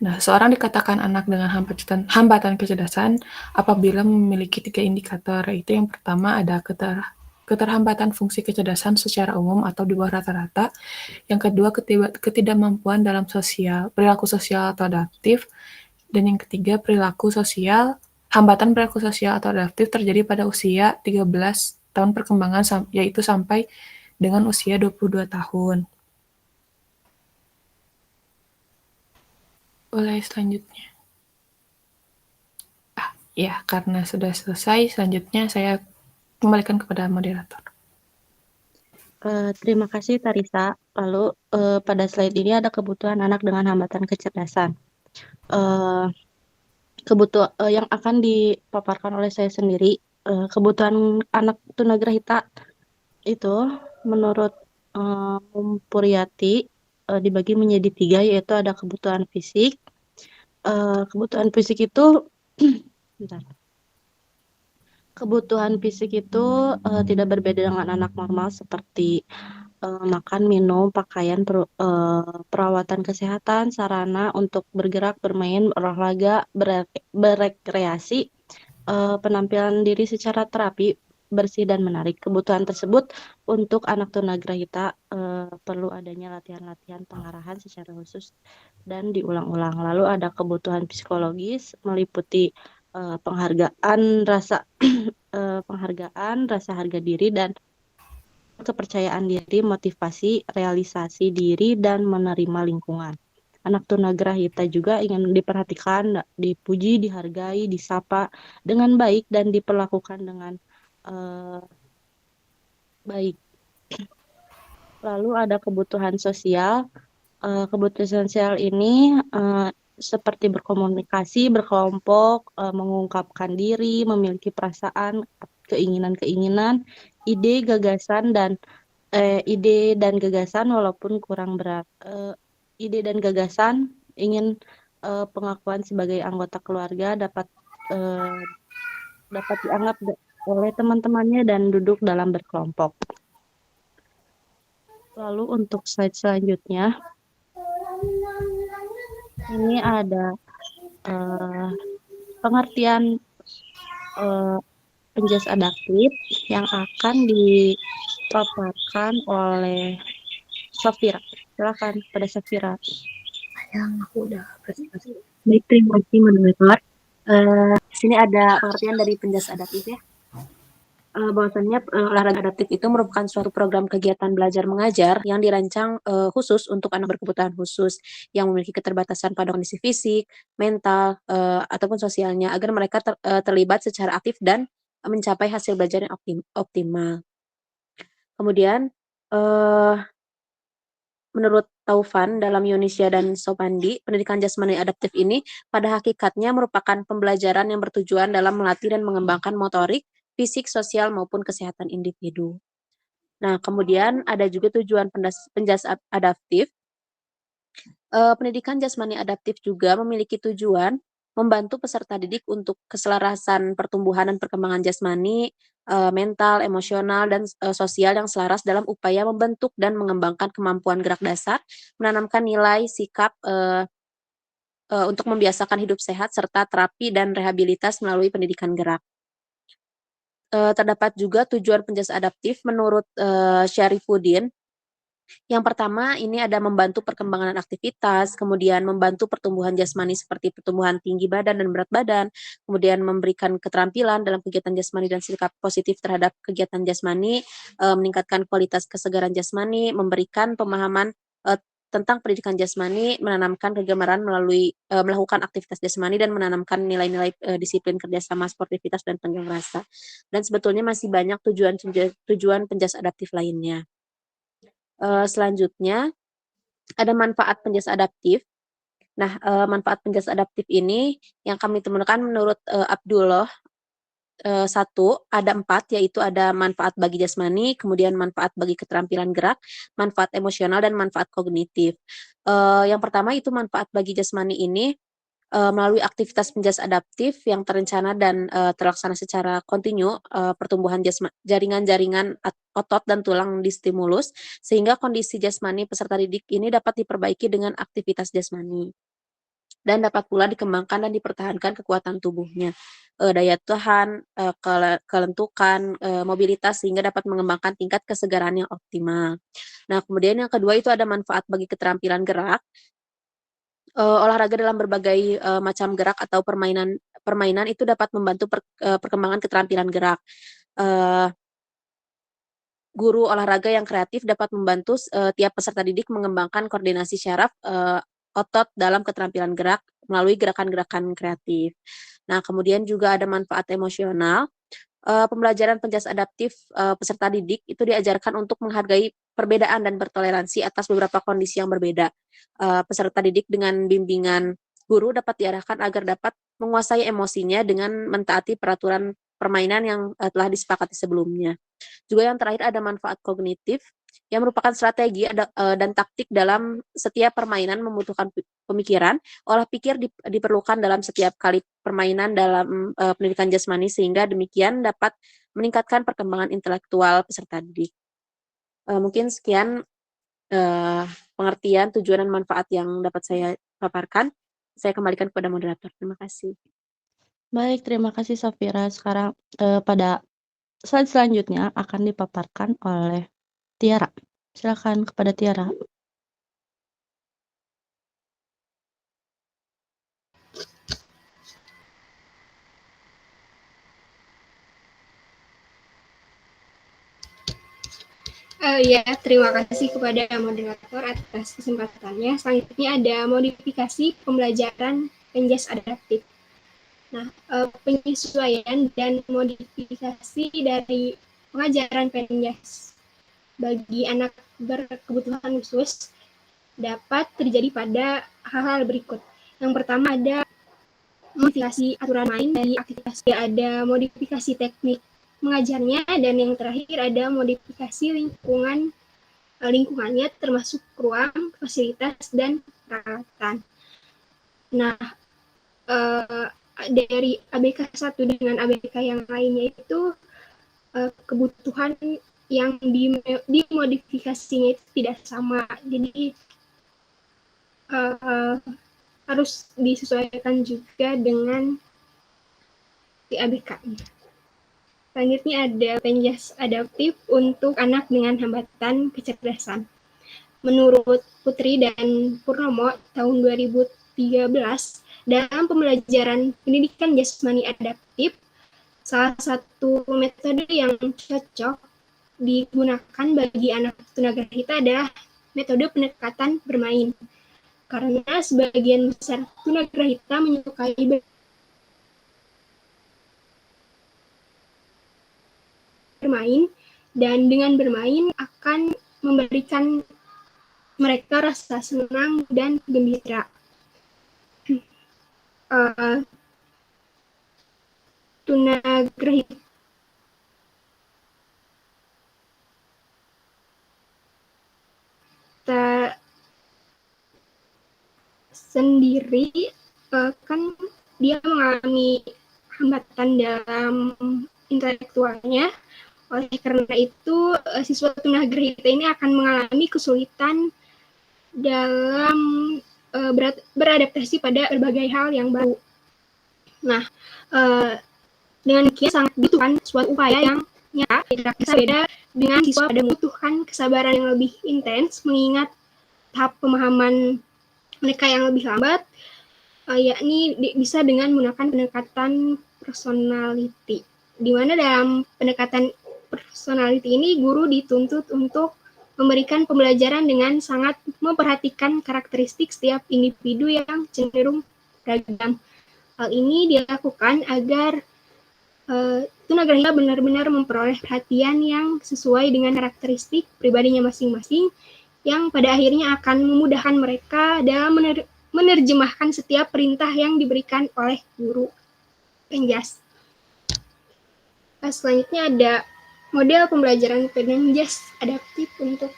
Nah, seorang dikatakan anak dengan hambatan kecerdasan apabila memiliki 3 indikator, yaitu yang pertama ada keterhambatan fungsi kecerdasan secara umum atau di bawah rata-rata, yang kedua ketidakmampuan dalam perilaku sosial atau adaptif, dan yang ketiga hambatan perilaku sosial atau adaptif terjadi pada usia 13 tahun perkembangan yaitu sampai dengan usia 22 tahun. Boleh selanjutnya. Ya, karena sudah selesai, selanjutnya saya kembalikan kepada moderator. Terima kasih Tarisa. Lalu pada slide ini ada kebutuhan anak dengan hambatan kecerdasan. Yang akan dipaparkan oleh saya sendiri, kebutuhan anak tunagrahita itu menurut Mumpuriati dibagi menjadi 3, yaitu ada kebutuhan fisik. Kebutuhan fisik itu bentar. Kebutuhan fisik itu tidak berbeda dengan anak normal seperti makan, minum, pakaian, perawatan kesehatan, sarana untuk bergerak, bermain, olahraga, berekreasi, penampilan diri secara terapi, bersih dan menarik. Kebutuhan tersebut untuk anak tunagrahita perlu adanya latihan-latihan pengarahan secara khusus dan diulang-ulang. Lalu ada kebutuhan psikologis meliputi penghargaan, rasa harga diri dan kepercayaan diri, motivasi, realisasi diri dan menerima lingkungan. Anak tunagrahita juga ingin diperhatikan, dipuji, dihargai, disapa dengan baik dan diperlakukan dengan baik. Lalu ada kebutuhan sosial. Kebutuhan sosial ini seperti berkomunikasi, berkelompok, mengungkapkan diri, memiliki perasaan, keinginan-keinginan, ide, gagasan walaupun kurang berat. Ide dan gagasan ingin pengakuan sebagai anggota keluarga dapat dianggap oleh teman-temannya dan duduk dalam berkelompok. Lalu untuk slide selanjutnya, ini ada pengertian penjas adaptif yang akan dipaparkan oleh Safira. Silakan pada Safira. Yang aku udah presentasi. Baik, terima kasih moderator. Sini ada pengertian dari penjas adaptif ya. Bahwasannya olahraga adaptif itu merupakan suatu program kegiatan belajar mengajar yang dirancang khusus untuk anak berkebutuhan khusus yang memiliki keterbatasan pada kondisi fisik, mental, ataupun sosialnya agar mereka terlibat secara aktif dan mencapai hasil belajar yang optimal. Kemudian menurut Taufan dalam Yunisia dan Sopandi, pendidikan jasmani adaptif ini pada hakikatnya merupakan pembelajaran yang bertujuan dalam melatih dan mengembangkan motorik, fisik, sosial, maupun kesehatan individu. Nah, kemudian ada juga tujuan penjas adaptif. Pendidikan jasmani adaptif juga memiliki tujuan membantu peserta didik untuk keselarasan pertumbuhan dan perkembangan jasmani, mental, emosional, dan sosial yang selaras dalam upaya membentuk dan mengembangkan kemampuan gerak dasar, menanamkan nilai, sikap, untuk membiasakan hidup sehat, serta terapi dan rehabilitas melalui pendidikan gerak. Terdapat juga tujuan penjas adaptif menurut Syarifuddin. Yang pertama, ini ada membantu perkembangan aktivitas, kemudian membantu pertumbuhan jasmani seperti pertumbuhan tinggi badan dan berat badan, kemudian memberikan keterampilan dalam kegiatan jasmani dan sikap positif terhadap kegiatan jasmani, meningkatkan kualitas kesegaran jasmani, memberikan pemahaman tentang pendidikan jasmani, menanamkan kegemaran melalui melakukan aktivitas jasmani dan menanamkan nilai-nilai disiplin kerjasama, sportivitas, dan tenggang rasa. Dan sebetulnya masih banyak tujuan penjas adaptif lainnya. Selanjutnya ada manfaat penjas adaptif. Nah, manfaat penjas adaptif ini yang kami temukan menurut Abdullah, 1 ada 4, yaitu ada manfaat bagi jasmani, kemudian manfaat bagi keterampilan gerak, manfaat emosional, dan manfaat kognitif. Yang pertama itu manfaat bagi jasmani ini melalui aktivitas penjas adaptif yang terencana dan terlaksana secara kontinu, pertumbuhan jaringan-jaringan otot dan tulang distimulus, sehingga kondisi jasmani peserta didik ini dapat diperbaiki dengan aktivitas jasmani. Dan dapat pula dikembangkan dan dipertahankan kekuatan tubuhnya, daya tahan, kelentukan, mobilitas, sehingga dapat mengembangkan tingkat kesegaran yang optimal. Nah, kemudian yang kedua itu ada manfaat bagi keterampilan gerak. Olahraga dalam berbagai macam gerak atau permainan itu dapat membantu perkembangan keterampilan gerak. guru olahraga yang kreatif dapat membantu tiap peserta didik mengembangkan koordinasi syaraf otot dalam keterampilan gerak melalui gerakan-gerakan kreatif. Nah, kemudian juga ada manfaat emosional. Pembelajaran penjas adaptif peserta didik itu diajarkan untuk menghargai perbedaan dan bertoleransi atas beberapa kondisi yang berbeda. Peserta didik dengan bimbingan guru dapat diarahkan agar dapat menguasai emosinya dengan mentaati peraturan permainan yang telah disepakati sebelumnya. Juga yang terakhir ada manfaat kognitif yang merupakan strategi dan taktik dalam setiap permainan membutuhkan pemikiran. Olah pikir diperlukan dalam setiap kali permainan dalam pendidikan jasmani sehingga demikian dapat meningkatkan perkembangan intelektual peserta didik. Mungkin sekian pengertian, tujuan, dan manfaat yang dapat saya paparkan. Saya kembalikan kepada moderator. Terima kasih. Baik, terima kasih Safira. Sekarang pada slide selanjutnya akan dipaparkan oleh Tiara. Silakan kepada Tiara. Ya, terima kasih kepada moderator atas kesempatannya. Selanjutnya ada modifikasi pembelajaran penjas adaptif. Nah, penyesuaian dan modifikasi dari pengajaran penjas bagi anak berkebutuhan khusus dapat terjadi pada hal-hal berikut. Yang pertama ada modifikasi aturan main dari aktivitas, ada modifikasi teknik mengajarnya, dan yang terakhir ada modifikasi lingkungannya termasuk ruang, fasilitas, dan peralatan. Nah, dari ABK 1 dengan ABK yang lainnya itu kebutuhan yang dimodifikasinya itu tidak sama, jadi harus disesuaikan juga dengan di ABK-nya. Selanjutnya ada penjas adaptif untuk anak dengan hambatan kecerdasan. Menurut Putri dan Purnomo tahun 2013, dalam pembelajaran pendidikan jasmani adaptif, salah satu metode yang cocok digunakan bagi anak tunagrahita adalah metode pendekatan bermain. Karena sebagian besar tunagrahita menyukai bermain, dan dengan bermain akan memberikan mereka rasa senang dan gembira. Tunagrahita sendiri kan dia mengalami hambatan dalam intelektualnya. Oleh karena itu, siswa tunagrahita ini akan mengalami kesulitan dalam beradaptasi pada berbagai hal yang baru. Nah, dengan demikian sangat dibutuhkan suatu upaya yang nyata, beda dengan siswa pada membutuhkan kesabaran yang lebih intens, mengingat tahap pemahaman mereka yang lebih lambat, yakni bisa dengan menggunakan pendekatan personality, di mana dalam pendekatan personality ini guru dituntut untuk memberikan pembelajaran dengan sangat memperhatikan karakteristik setiap individu yang cenderung beragam. Hal ini dilakukan agar tunagrahita benar-benar memperoleh perhatian yang sesuai dengan karakteristik pribadinya masing-masing, yang pada akhirnya akan memudahkan mereka dalam menerjemahkan setiap perintah yang diberikan oleh guru penjas. Selanjutnya ada model pembelajaran penjas adaptif untuk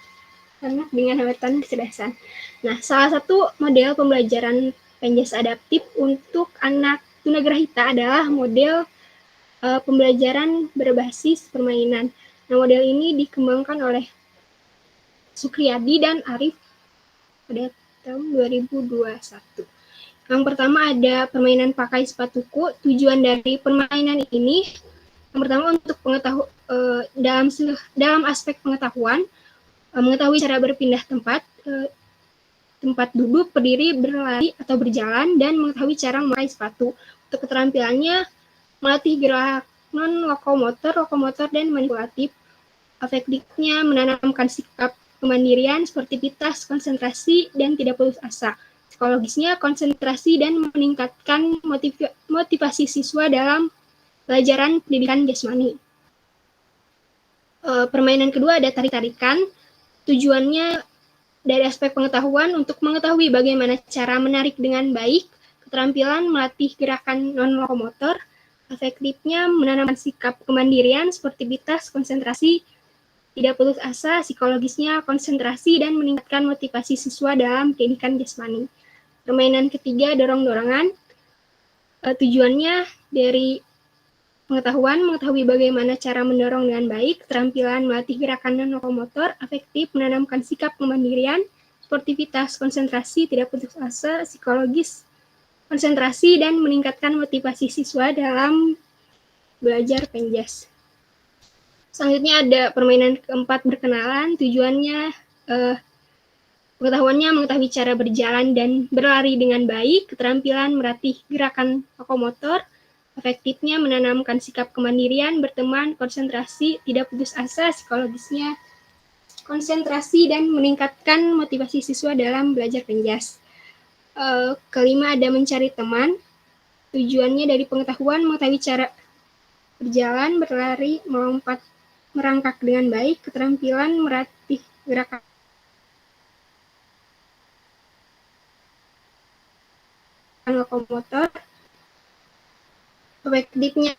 anak dengan hambatan kecerdasan. Nah, salah satu model pembelajaran penjas adaptif untuk anak tunagrahita adalah model pembelajaran berbasis permainan. Nah, model ini dikembangkan oleh Sukriyadi dan Arif pada tahun 2021. Yang pertama ada permainan pakai sepatuku. Tujuan dari permainan ini yang pertama untuk dalam aspek pengetahuan, mengetahui cara berpindah tempat duduk, berdiri, berlari, atau berjalan, dan mengetahui cara memakai sepatu. Untuk keterampilannya, melatih gerak non-lokomotor, dan manipulatif. Efektifnya menanamkan sikap kemandirian, sportivitas, konsentrasi, dan tidak putus asa. Psikologisnya konsentrasi dan meningkatkan motivasi siswa dalam pelajaran pendidikan jasmani. Permainan kedua ada tarik-tarikan. Tujuannya dari aspek pengetahuan untuk mengetahui bagaimana cara menarik dengan baik, keterampilan melatih gerakan non-lokomotor, efektifnya menanamkan sikap kemandirian, sportivitas, konsentrasi, tidak putus asa, psikologisnya konsentrasi dan meningkatkan motivasi siswa dalam pendidikan jasmani. Permainan ketiga dorong-dorongan. Tujuannya dari pengetahuan, mengetahui bagaimana cara mendorong dengan baik, keterampilan melatih gerakan non-lokomotor, efektif menanamkan sikap kemandirian, sportivitas, konsentrasi, tidak putus asa, psikologis, konsentrasi, dan meningkatkan motivasi siswa dalam belajar penjas. Selanjutnya ada permainan keempat berkenalan. Tujuannya pengetahuannya mengetahui cara berjalan dan berlari dengan baik, keterampilan melatih gerakan lokomotor, efektifnya menanamkan sikap kemandirian, berteman, konsentrasi, tidak putus asa, psikologisnya konsentrasi dan meningkatkan motivasi siswa dalam belajar penjas. Kelima ada mencari teman. Tujuannya dari pengetahuan mengetahui cara berjalan, berlari, melompat, merangkak dengan baik, keterampilan melatih gerakan lokomotor, efektifnya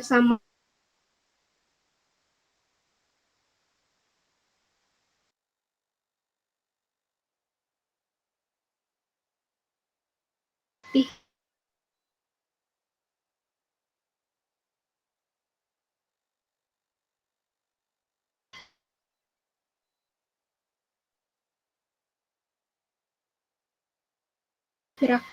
sama gerak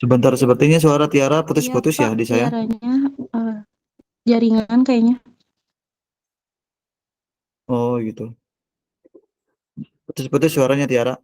Sebentar, sepertinya suara Tiara Iya putus-putus ya Pak, di saya. tiaranya jaringan kayaknya. Oh gitu. Putus-putus suaranya Tiara.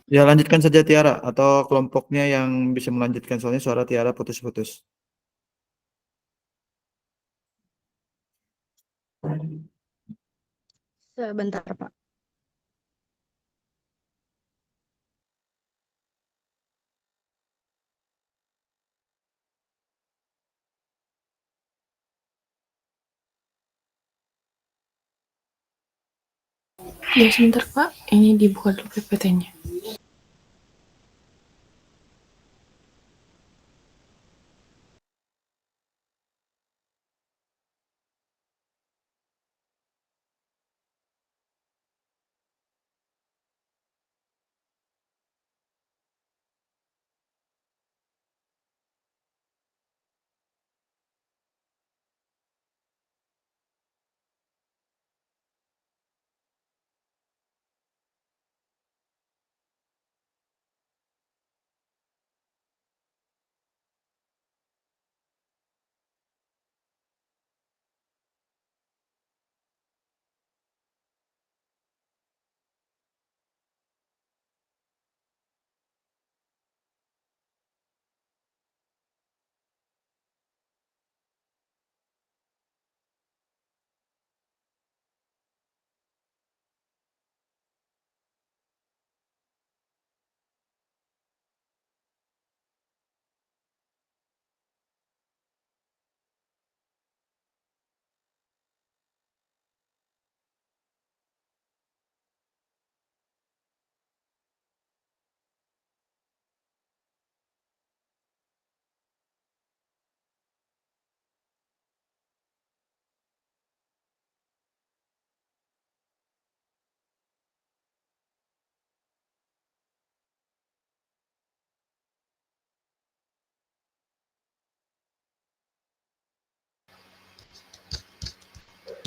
Ya lanjutkan saja Tiara atau kelompoknya yang bisa melanjutkan soalnya suara Tiara putus-putus. Sebentar Pak. Ya sebentar Pak, ini dibuka dulu PPT-nya.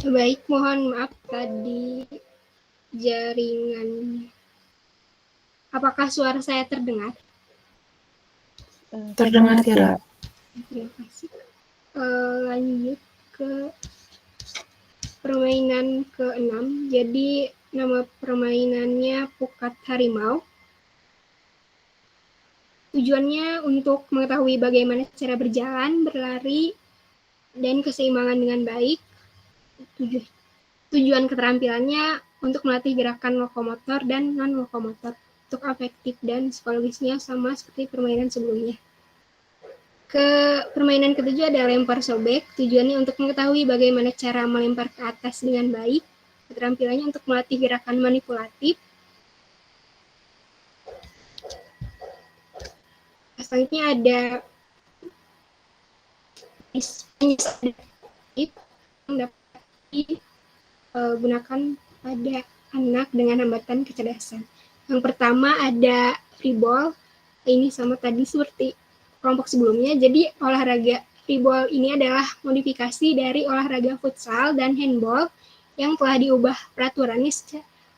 Baik, mohon maaf tadi jaringan. Apakah suara saya terdengar? Terdengar, Tiara. Terima kasih. Lanjut ke permainan ke-6. Jadi nama permainannya Pukat Harimau. Tujuannya untuk mengetahui bagaimana cara berjalan, berlari, dan keseimbangan dengan baik. Tujuan keterampilannya untuk melatih gerakan lokomotor dan non-lokomotor. Untuk afektif dan psikologisnya sama seperti permainan sebelumnya. Permainan ketujuh ada lempar sobek. Tujuannya untuk mengetahui bagaimana cara melempar ke atas dengan baik. Keterampilannya untuk melatih gerakan manipulatif. Selanjutnya ada yang dapat digunakan pada anak dengan hambatan kecerdasan. Yang pertama ada freeball. Ini sama tadi seperti kelompok sebelumnya. Jadi olahraga freeball ini adalah modifikasi dari olahraga futsal dan handball yang telah diubah peraturannya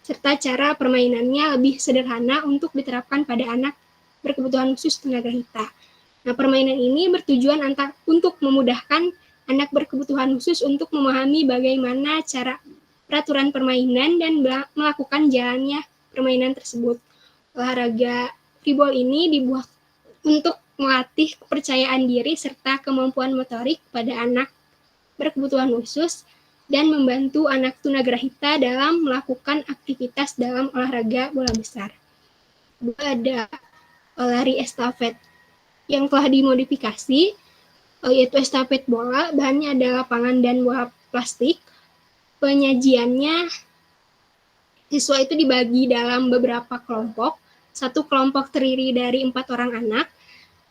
serta cara permainannya lebih sederhana untuk diterapkan pada anak berkebutuhan khusus tunagrahita. Nah, permainan ini bertujuan untuk memudahkan anak berkebutuhan khusus untuk memahami bagaimana cara peraturan permainan dan melakukan jalannya permainan tersebut. Olahraga freeball ini dibuat untuk melatih kepercayaan diri serta kemampuan motorik pada anak berkebutuhan khusus dan membantu anak tunagrahita dalam melakukan aktivitas dalam olahraga bola besar. Ada lari estafet yang telah dimodifikasi, yaitu estafet bola. Bahannya adalah lapangan dan bola plastik. Penyajiannya, siswa itu dibagi dalam beberapa kelompok. Satu kelompok terdiri dari 4 orang anak.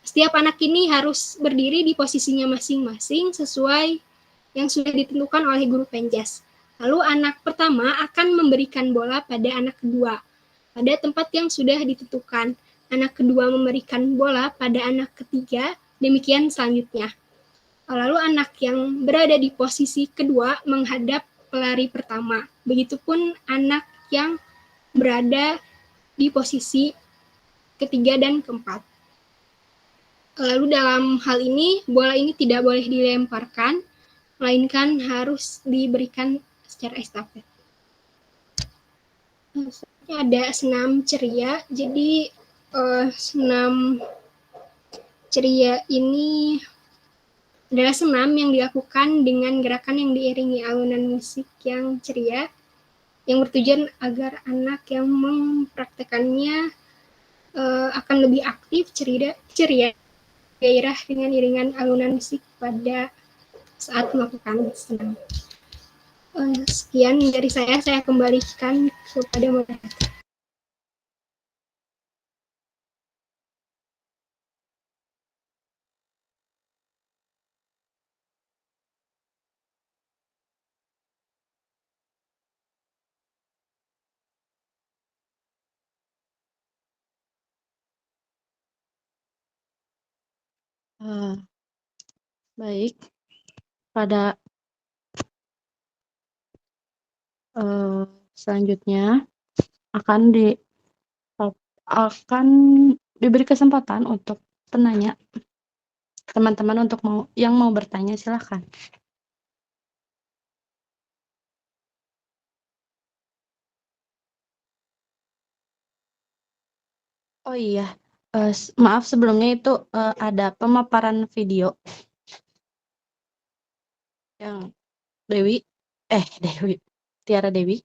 Setiap anak ini harus berdiri di posisinya masing-masing sesuai yang sudah ditentukan oleh guru penjas. Lalu anak pertama akan memberikan bola pada anak kedua pada tempat yang sudah ditentukan. Anak kedua memberikan bola pada anak ketiga, demikian selanjutnya. Lalu anak yang berada di posisi kedua menghadap pelari pertama. Begitupun anak yang berada di posisi ketiga dan keempat. Lalu dalam hal ini, bola ini tidak boleh dilemparkan, melainkan harus diberikan secara estafet. Ada senam ceria, jadi senam ceria ini adalah senam yang dilakukan dengan gerakan yang diiringi alunan musik yang ceria, yang bertujuan agar anak yang mempraktekannya akan lebih aktif, ceria, gairah dengan iringan alunan musik pada saat melakukan senam. Sekian dari saya kembalikan kepada moderator. Baik, pada selanjutnya akan diberi kesempatan untuk penanya. Teman-teman untuk yang mau bertanya silakan. Oh iya, maaf sebelumnya itu ada pemaparan video yang Tiara Dewi.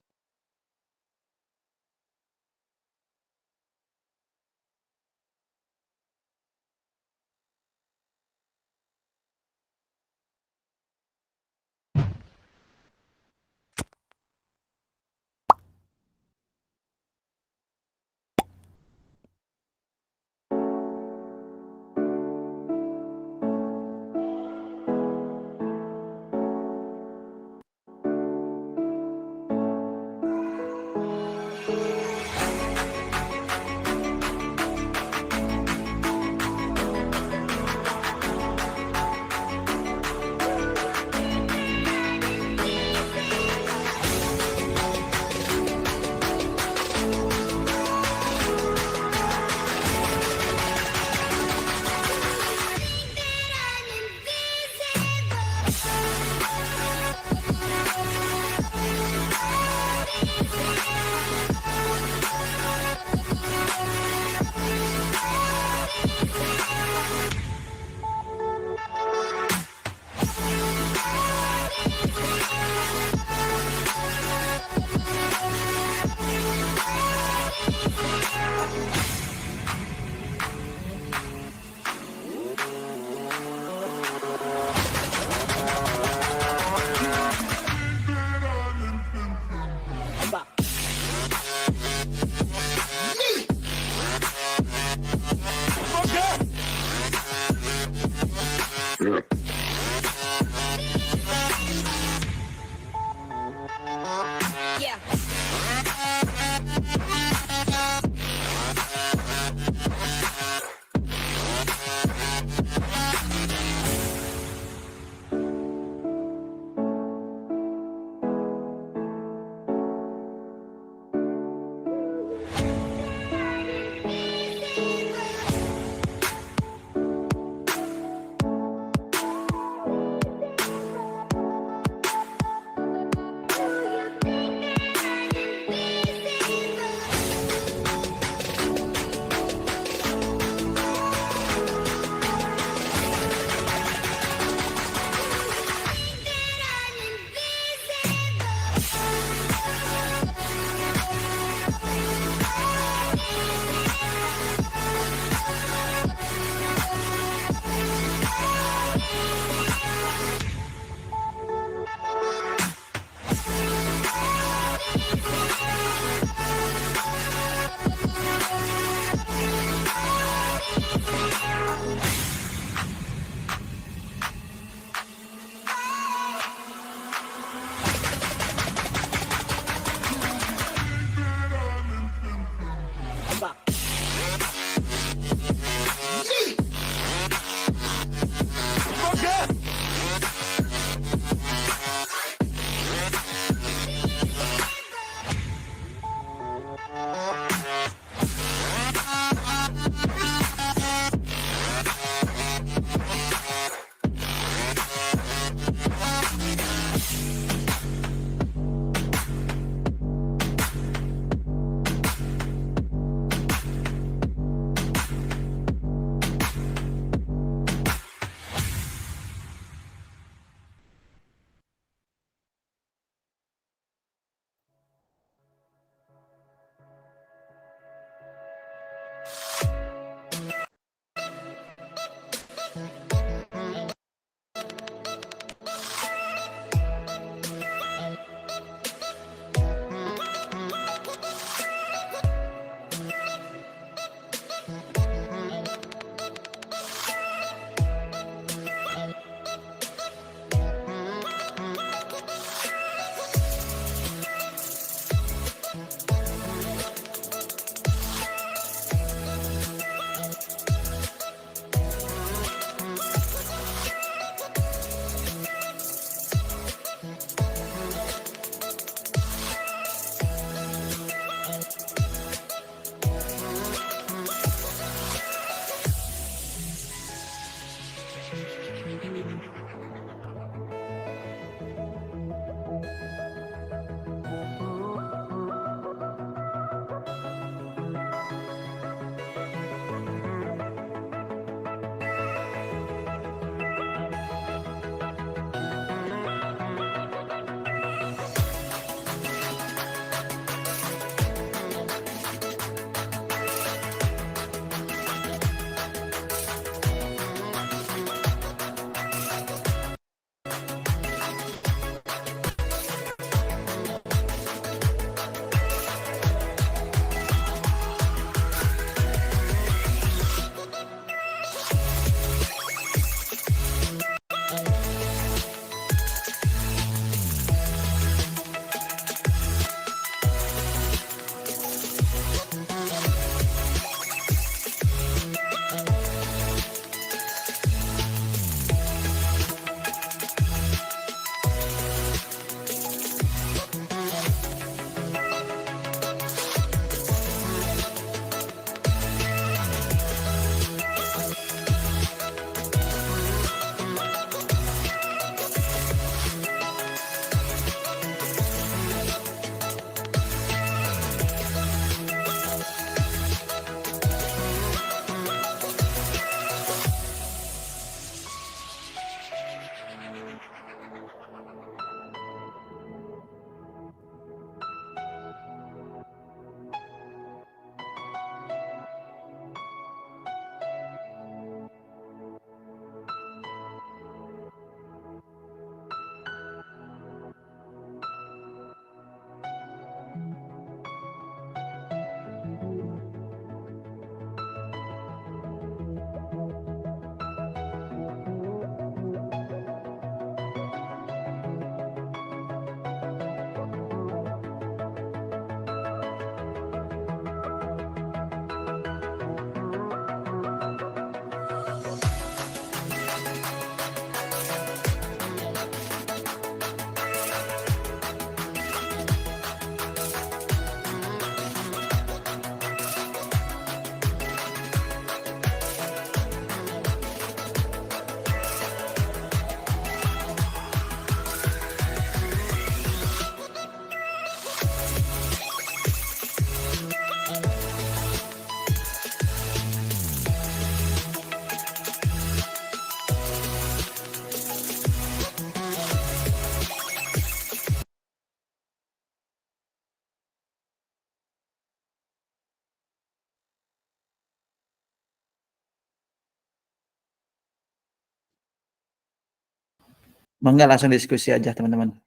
Mangga langsung diskusi aja teman-teman.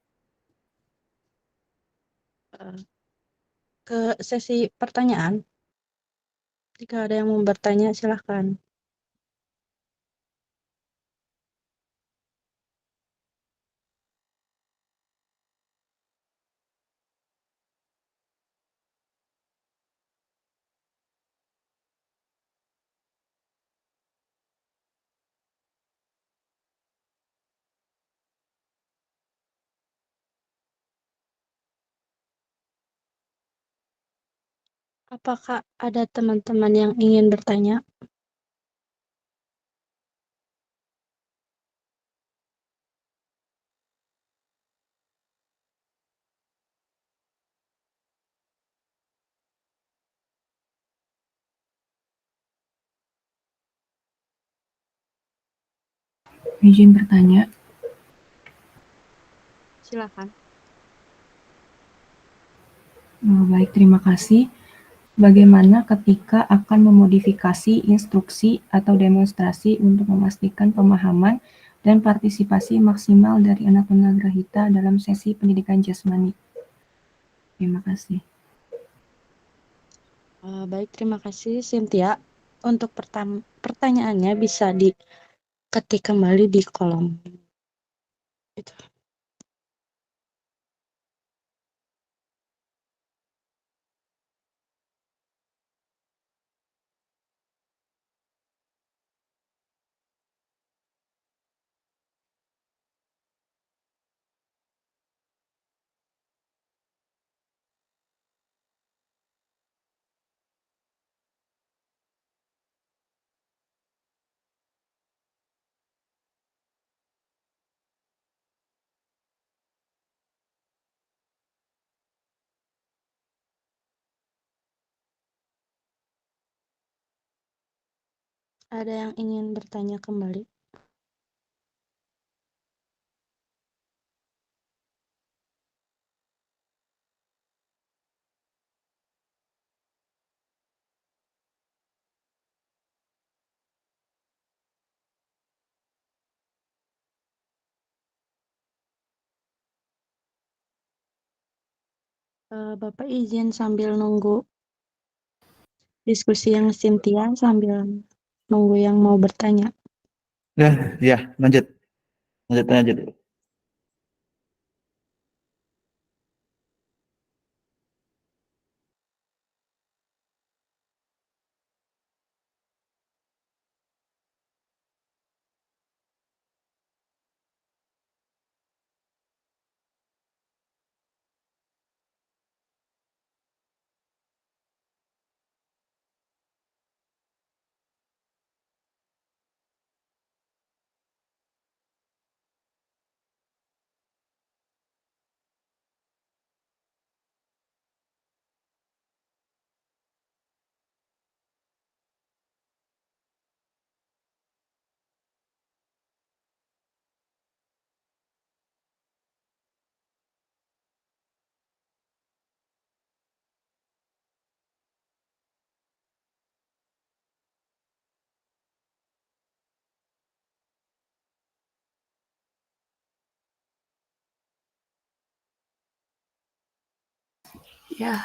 Ke sesi pertanyaan. Jika ada yang mau bertanya, silahkan. Apakah ada teman-teman yang ingin bertanya? Izin bertanya. Silakan. Baik, terima kasih. Bagaimana ketika akan memodifikasi instruksi atau demonstrasi untuk memastikan pemahaman dan partisipasi maksimal dari anak tunagrahita dalam sesi pendidikan jasmani? Terima kasih. Baik, terima kasih Cynthia. Untuk pertanyaannya bisa diketik kembali di kolom. Itu. Ada yang ingin bertanya kembali? Bapak izin sambil nunggu diskusi yang Cynthia sambil nunggu yang mau bertanya. Ya, lanjut. Lanjut. Ya,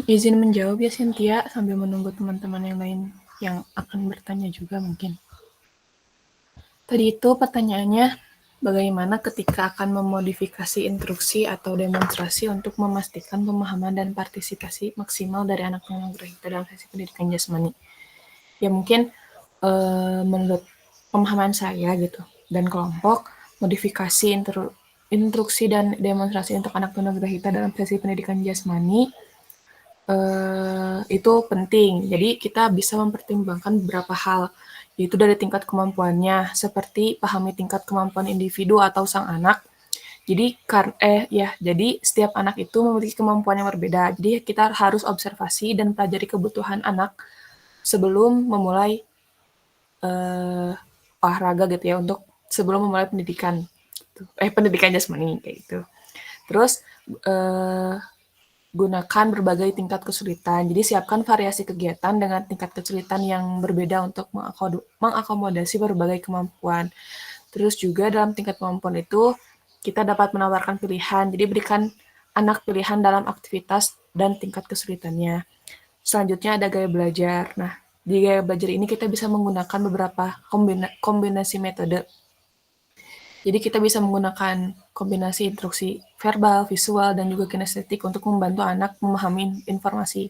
izin menjawab ya Cynthia sambil menunggu teman-teman yang lain yang akan bertanya juga mungkin. Tadi itu pertanyaannya, bagaimana ketika akan memodifikasi instruksi atau demonstrasi untuk memastikan pemahaman dan partisipasi maksimal dari anak tunagrahita dalam sesi pendidikan jasmani? Ya mungkin menurut pemahaman saya gitu dan kelompok, modifikasi instruksi dan demonstrasi untuk anak tunagrahita dalam sesi pendidikan jasmani itu penting. Jadi kita bisa mempertimbangkan beberapa hal, yaitu dari tingkat kemampuannya, seperti pahami tingkat kemampuan individu atau sang anak. Jadi jadi setiap anak itu memiliki kemampuan yang berbeda. Jadi kita harus observasi dan pelajari kebutuhan anak sebelum memulai olahraga gitu ya, untuk sebelum memulai pendidikan jasmani kayak gitu. Terus gunakan berbagai tingkat kesulitan. Jadi siapkan variasi kegiatan dengan tingkat kesulitan yang berbeda untuk mengakomodasi berbagai kemampuan. Terus juga dalam tingkat kemampuan itu kita dapat menawarkan pilihan. Jadi berikan anak pilihan dalam aktivitas dan tingkat kesulitannya. Selanjutnya ada gaya belajar. Nah, di gaya belajar ini kita bisa menggunakan beberapa kombinasi metode. Jadi kita bisa menggunakan kombinasi instruksi verbal, visual, dan juga kinestetik untuk membantu anak memahami informasi.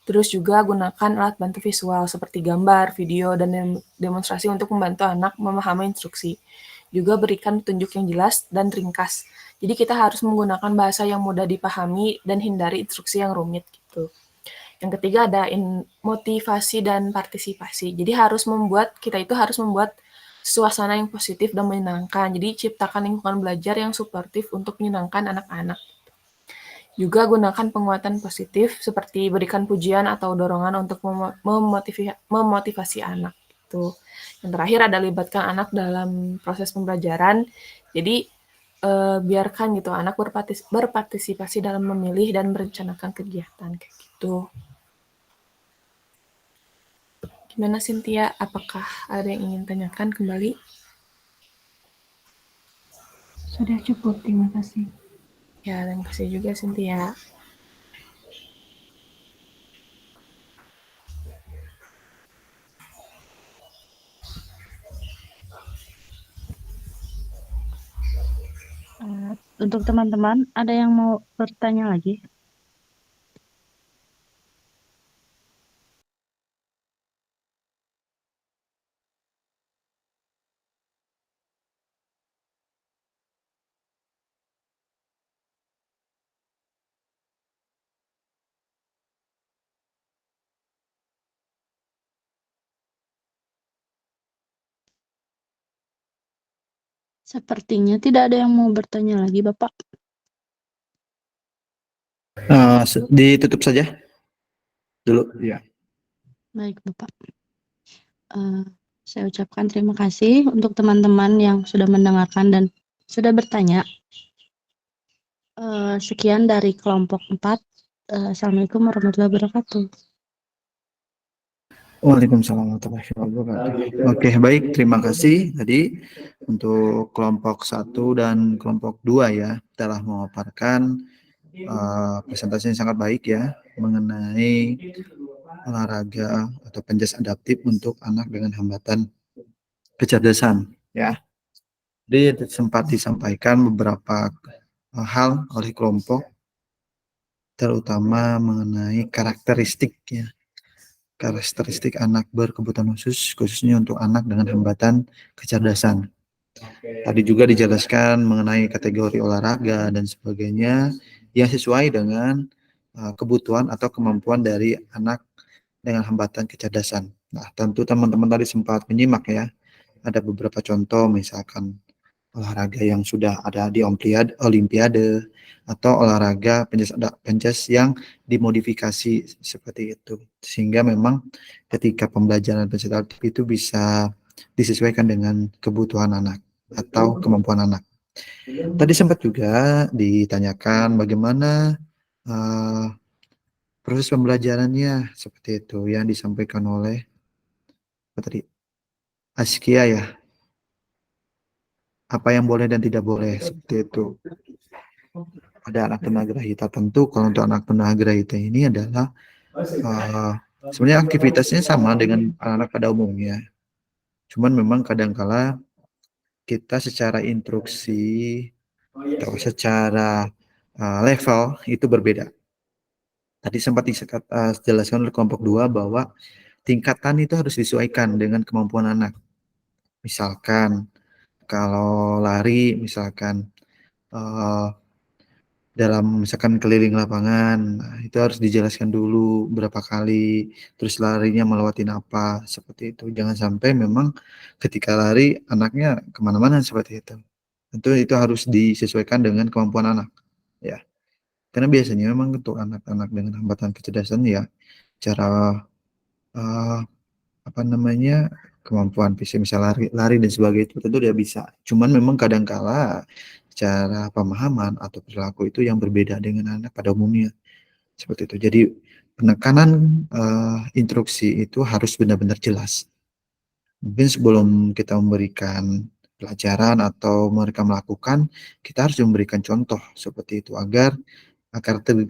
Terus juga gunakan alat bantu visual seperti gambar, video, dan demonstrasi untuk membantu anak memahami instruksi. Juga berikan petunjuk yang jelas dan ringkas. Jadi kita harus menggunakan bahasa yang mudah dipahami dan hindari instruksi yang rumit gitu. Yang ketiga ada motivasi dan partisipasi. Jadi kita itu harus membuat suasana yang positif dan menyenangkan. Jadi ciptakan lingkungan belajar yang suportif untuk menyenangkan anak-anak. Juga gunakan penguatan positif seperti berikan pujian atau dorongan untuk memotivasi anak. Gitu. Yang terakhir ada libatkan anak dalam proses pembelajaran. Jadi biarkan gitu anak berpartisipasi dalam memilih dan merencanakan kegiatan kayak gitu. Gimana Cynthia? Apakah ada yang ingin tanyakan kembali? Sudah cukup, terima kasih. Ya, terima kasih juga Cynthia. Untuk teman-teman, ada yang mau bertanya lagi? Sepertinya tidak ada yang mau bertanya lagi, Bapak. Ditutup saja dulu. Ya. Baik, Bapak. Saya ucapkan terima kasih untuk teman-teman yang sudah mendengarkan dan sudah bertanya. Sekian dari kelompok 4. Assalamualaikum warahmatullahi wabarakatuh. Waalaikumsalam warahmatullahi wabarakatuh. Oke, baik, terima kasih tadi untuk kelompok 1 dan kelompok 2 ya, telah memaparkan presentasi yang sangat baik ya mengenai olahraga atau penjas adaptif untuk anak dengan hambatan kecerdasan ya. Jadi sempat disampaikan beberapa hal oleh kelompok, terutama mengenai karakteristik anak berkebutuhan khusus, khususnya untuk anak dengan hambatan kecerdasan. Tadi juga dijelaskan mengenai kategori olahraga dan sebagainya yang sesuai dengan kebutuhan atau kemampuan dari anak dengan hambatan kecerdasan. Nah, tentu teman-teman tadi sempat menyimak ya, ada beberapa contoh misalkan olahraga yang sudah ada di Olimpiade atau olahraga penjas yang dimodifikasi seperti itu, sehingga memang ketika pembelajaran penjas adaptif itu bisa disesuaikan dengan kebutuhan anak atau kemampuan anak. Tadi sempat juga ditanyakan bagaimana proses pembelajarannya seperti itu yang disampaikan oleh Askia ya. Apa yang boleh dan tidak boleh seperti itu. Ada anak tunagrahita, tentu kalau untuk anak tunagrahita ini adalah sebenarnya aktivitasnya sama dengan anak-anak pada umumnya. Cuman memang kadangkala kita secara instruksi atau secara level itu berbeda. Tadi sempat dijelaskan oleh kelompok 2 bahwa tingkatan itu harus disesuaikan dengan kemampuan anak. Misalkan kalau lari, misalkan dalam misalkan keliling lapangan, nah, itu harus dijelaskan dulu berapa kali, terus larinya melewatin apa, seperti itu. Jangan sampai memang ketika lari anaknya kemana-mana seperti itu. Tentu itu harus disesuaikan dengan kemampuan anak, ya. Karena biasanya memang untuk anak-anak dengan hambatan kecerdasan ya, cara kemampuan fisik, misal lari dan sebagainya itu tentu dia bisa. Cuman memang kadangkala cara pemahaman atau perilaku itu yang berbeda dengan anak pada umumnya. Seperti itu. Jadi penekanan instruksi itu harus benar-benar jelas. Mungkin sebelum kita memberikan pelajaran atau mereka melakukan, kita harus memberikan contoh seperti itu agar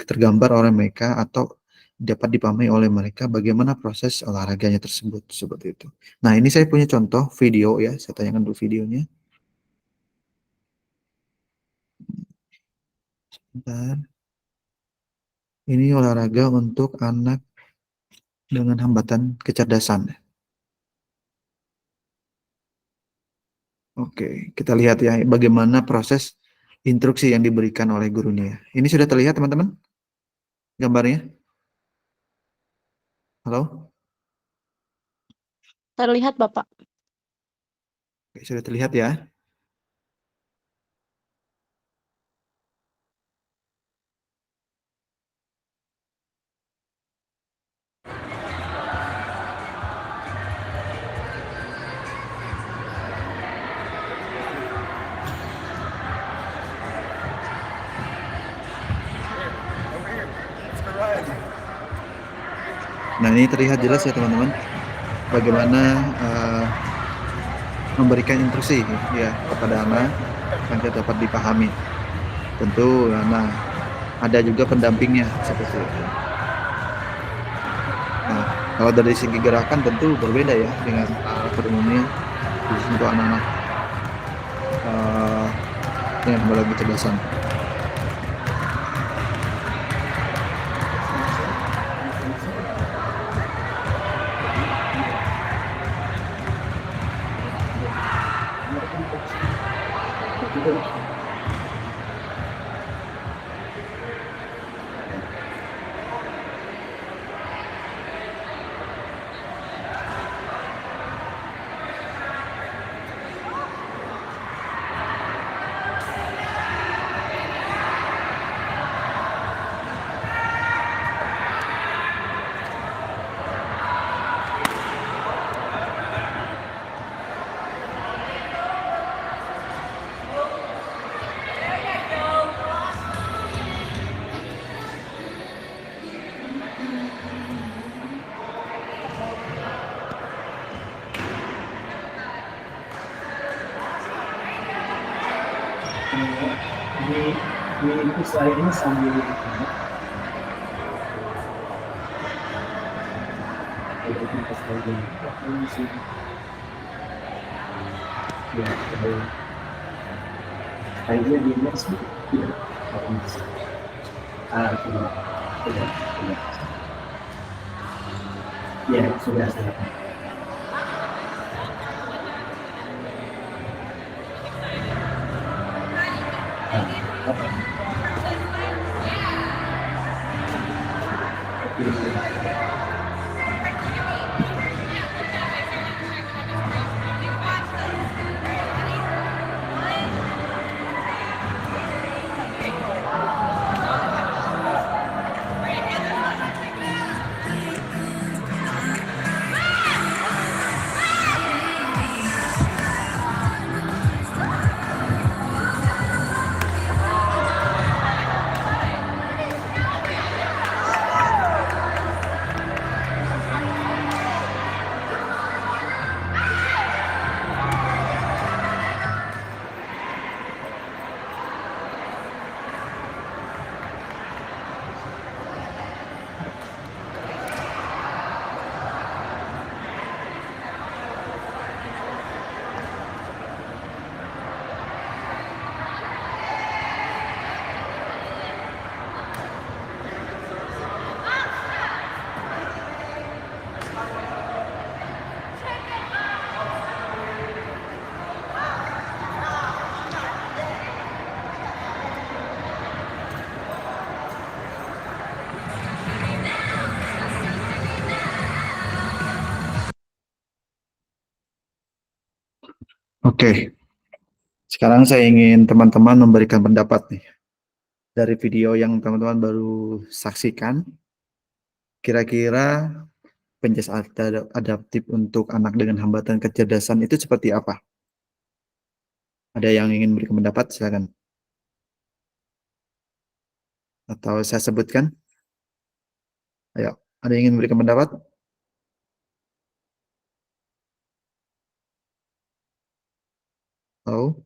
tergambar oleh mereka atau dapat dipahami oleh mereka bagaimana proses olahraganya tersebut seperti itu. Nah, ini saya punya contoh video ya, saya tanyakan dulu videonya. Sebentar. Ini olahraga untuk anak dengan hambatan kecerdasan. Oke, kita lihat ya bagaimana proses instruksi yang diberikan oleh gurunya. Ini sudah terlihat teman-teman gambarnya? Halo? Terlihat, Bapak. Oke, sudah terlihat ya. Nah, ini terlihat jelas ya teman-teman bagaimana memberikan instruksi ya kepada anak agar dapat dipahami. Tentu, nah ada juga pendampingnya seperti itu. Nah, kalau dari segi gerakan tentu berbeda ya dengan pada umumnya khusus untuk anak-anak dengan hambatan kecerdasan. Di slide ini sambil kayaknya di next tidak bisa. Tidak. Ya, sudah saya. Oke, sekarang saya ingin teman-teman memberikan pendapat nih dari video yang teman-teman baru saksikan. Kira-kira penjas adaptif untuk anak dengan hambatan kecerdasan itu seperti apa? Ada yang ingin memberikan pendapat? Silakan. Atau saya sebutkan? Ayo, ada yang ingin memberikan pendapat? Oh,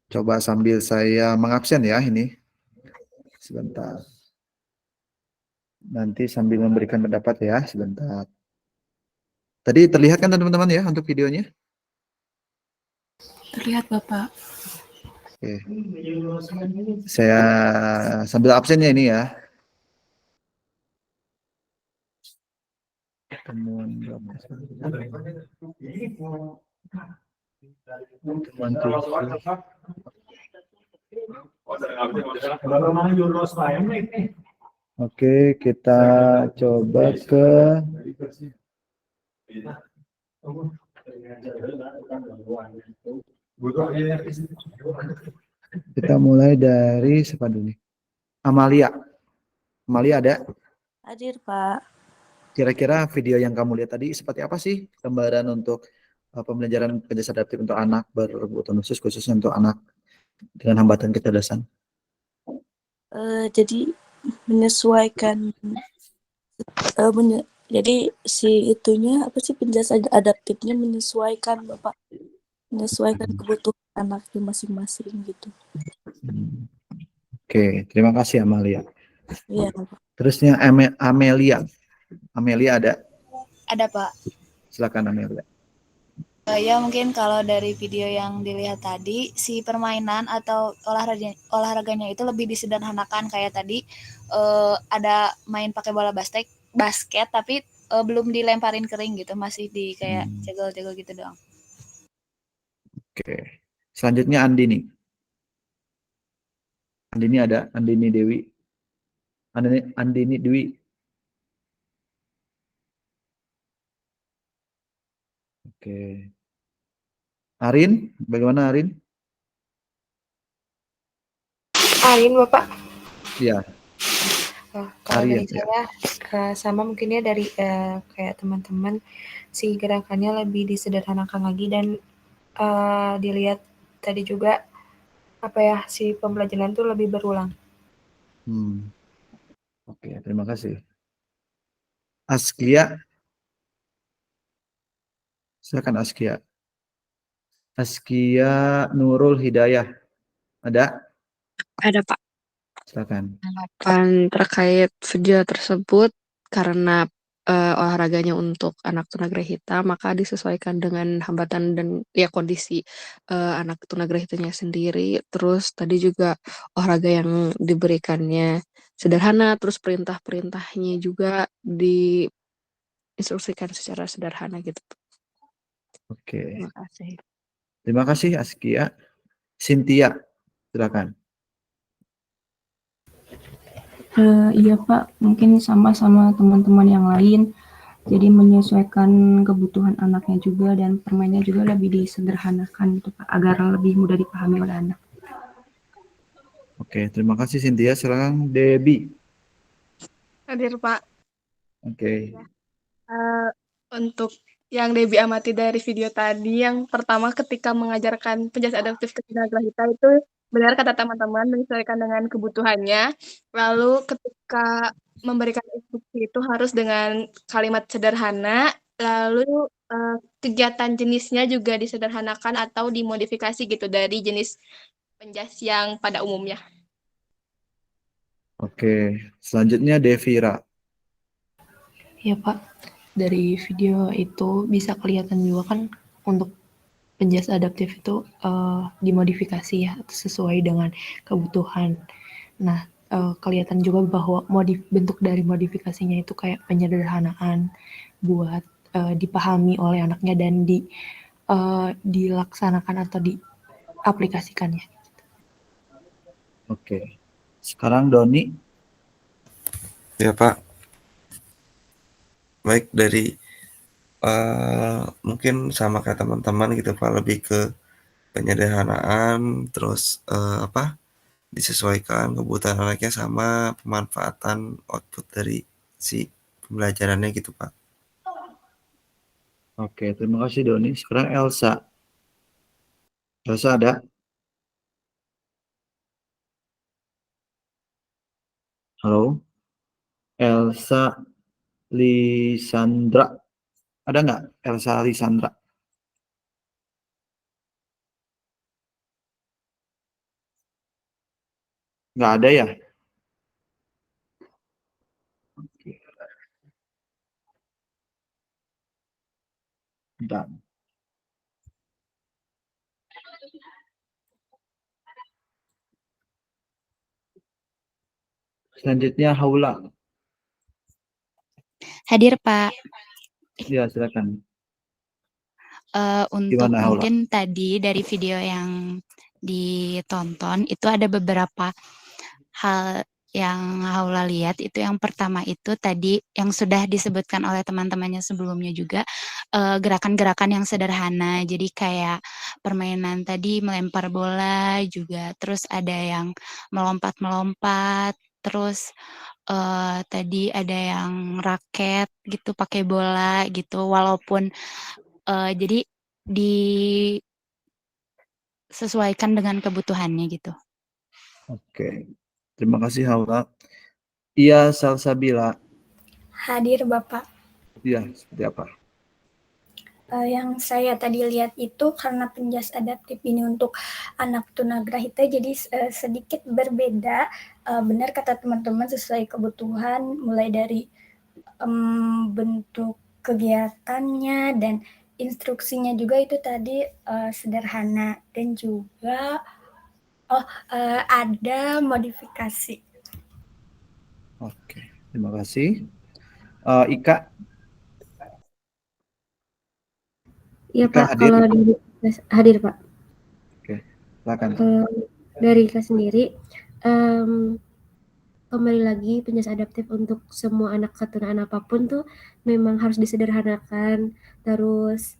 coba sambil saya mengabsen ya ini. Sebentar. Nanti sambil memberikan pendapat ya, sebentar. Tadi terlihat kan teman-teman ya untuk videonya? Terlihat Bapak. Oke. Saya sambil absennya ini ya. Temuan Oke, kita coba ke kita mulai dari siapa dulu nih? Amalia. Amalia ada? Hadir, Pak. Kira-kira video yang kamu lihat tadi seperti apa sih gambaran untuk pembelajaran penjelasan adaptif untuk anak berkebutuhan khusus khususnya untuk anak dengan hambatan kecerdasan? Jadi menyesuaikan jadi si itunya apa sih penjelasan adaptifnya menyesuaikan Bapak, menyesuaikan kebutuhan anaknya masing-masing gitu. Oke, terima kasih Amalia. Iya, Bapak. Terusnya Amelia. Amelia ada? Ada Pak. Silakan Amelia. Ya mungkin kalau dari video yang dilihat tadi, si permainan atau olahraganya itu lebih disederhanakan kayak tadi ada main pakai bola basket tapi belum dilemparin kering gitu, masih di kayak jegol-jegol gitu doang. Oke. Selanjutnya Andini. Andini ada? Andini Dewi. Andini Dwi. Oke. Arin, bagaimana Arin? Arin Bapak. Iya. Kalau Aryan, dari saya sama mungkinnya dari kayak teman-teman si gerakannya lebih disederhanakan lagi dan dilihat tadi juga apa ya si pembelajaran tuh lebih berulang. Oke, terima kasih. Askia. Silakan Askia. Askia Nurul Hidayah. Ada? Ada Pak. Silakan. Tanggapan terkait video tersebut karena olahraganya untuk anak tunagrahita maka disesuaikan dengan hambatan dan ya kondisi anak tunagrahitanya sendiri. Terus tadi juga olahraga yang diberikannya sederhana, terus perintah-perintahnya juga diinstruksikan secara sederhana gitu. Oke. Terima kasih. Terima kasih Askia. Cynthia, silakan. Iya Pak, mungkin sama-sama teman-teman yang lain. Jadi menyesuaikan kebutuhan anaknya juga dan permainnya juga lebih disederhanakan gitu Pak, agar lebih mudah dipahami oleh anak. Oke, terima kasih Cynthia. Silakan Debbie. Hadir Pak. Oke. Untuk yang Debbie amati dari video tadi, yang pertama ketika mengajarkan penjelasan adaptif ke tunagrahita itu benar kata teman-teman menyesuaikan dengan kebutuhannya. Lalu ketika memberikan instruksi itu harus dengan kalimat sederhana. Lalu kegiatan jenisnya juga disederhanakan atau dimodifikasi gitu dari jenis penjas yang pada umumnya. Oke, selanjutnya Devira. Ya Pak, dari video itu bisa kelihatan juga kan untuk penjas adaptif itu dimodifikasi ya sesuai dengan kebutuhan. Nah, kelihatan juga bahwa bentuk dari modifikasinya itu kayak penyederhanaan buat dipahami oleh anaknya dan dilaksanakan atau diaplikasikannya. Oke. Sekarang Doni. Ya Pak. Baik dari mungkin sama kayak teman-teman gitu Pak, lebih ke penyederhanaan, terus disesuaikan kebutuhan anaknya sama pemanfaatan output dari si pembelajarannya gitu Pak. Oke, terima kasih Doni. Sekarang Elsa. Elsa ada? Halo? Elsa Lisandra. Ada nggak Elsa Lisandra? Nggak ada ya? Oke. Bentar. Selanjutnya Haula. Hadir, Pak. Ya, silakan. Untuk Gimana, Haula? mungkin tadi dari video yang ditonton itu ada beberapa hal yang Haula lihat. Itu yang pertama itu tadi yang sudah disebutkan oleh teman-temannya sebelumnya juga, gerakan-gerakan yang sederhana. Jadi kayak permainan tadi melempar bola juga, terus ada yang melompat-melompat, terus, tadi ada yang raket gitu pakai bola gitu, walaupun jadi disesuaikan dengan kebutuhannya gitu. Oke. Terima kasih, Haula. Iya, Salsabila. Hadir Bapak. Iya, seperti apa? Yang saya tadi lihat itu karena penjas adaptif ini untuk anak tunagrahita jadi sedikit berbeda. Benar kata teman-teman sesuai kebutuhan mulai dari bentuk kegiatannya dan instruksinya juga itu tadi sederhana dan juga ada modifikasi. Oke, terima kasih. Ika. Iya Ika Pak, hadir? kalau dari hadir Pak. Oke, silakan. Dari Ika sendiri, kembali lagi penjas adaptif untuk semua anak keturunan apapun tuh memang harus disederhanakan. Terus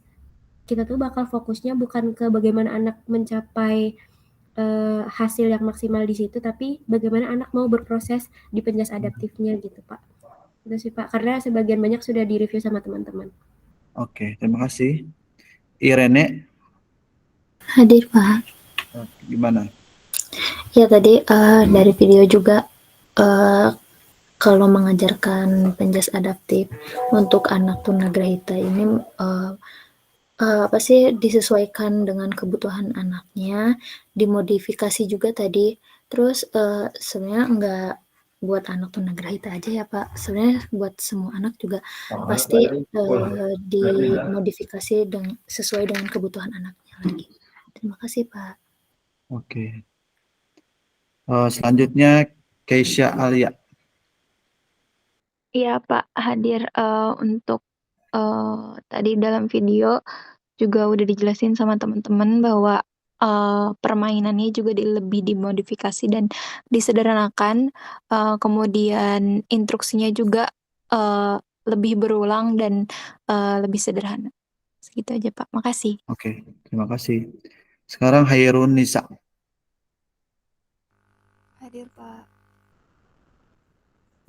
kita tuh bakal fokusnya bukan ke bagaimana anak mencapai hasil yang maksimal di situ, tapi bagaimana anak mau berproses di penjas adaptifnya gitu Pak. Itu sih Pak, karena sebagian banyak sudah direview sama teman-teman. Oke, terima kasih. Irene. Hadir, Pak. Gimana? Ya tadi dari video juga kalau mengajarkan penjas adaptif untuk anak tunagrahita ini apa sih disesuaikan dengan kebutuhan anaknya, dimodifikasi juga tadi. Terus sebenarnya enggak buat anak tunagrahita aja ya Pak. Sebenarnya buat semua anak juga pasti dimodifikasi sesuai dengan kebutuhan anaknya lagi. Terima kasih Pak. Oke. Selanjutnya Keisha Alia. Iya Pak, hadir untuk tadi dalam video juga udah dijelasin sama teman-teman bahwa permainannya juga lebih dimodifikasi dan disederhanakan, kemudian instruksinya juga lebih berulang dan lebih sederhana. Segitu aja Pak, makasih. Oke, terima kasih. Sekarang Hairun Nisa. Hadir Pak.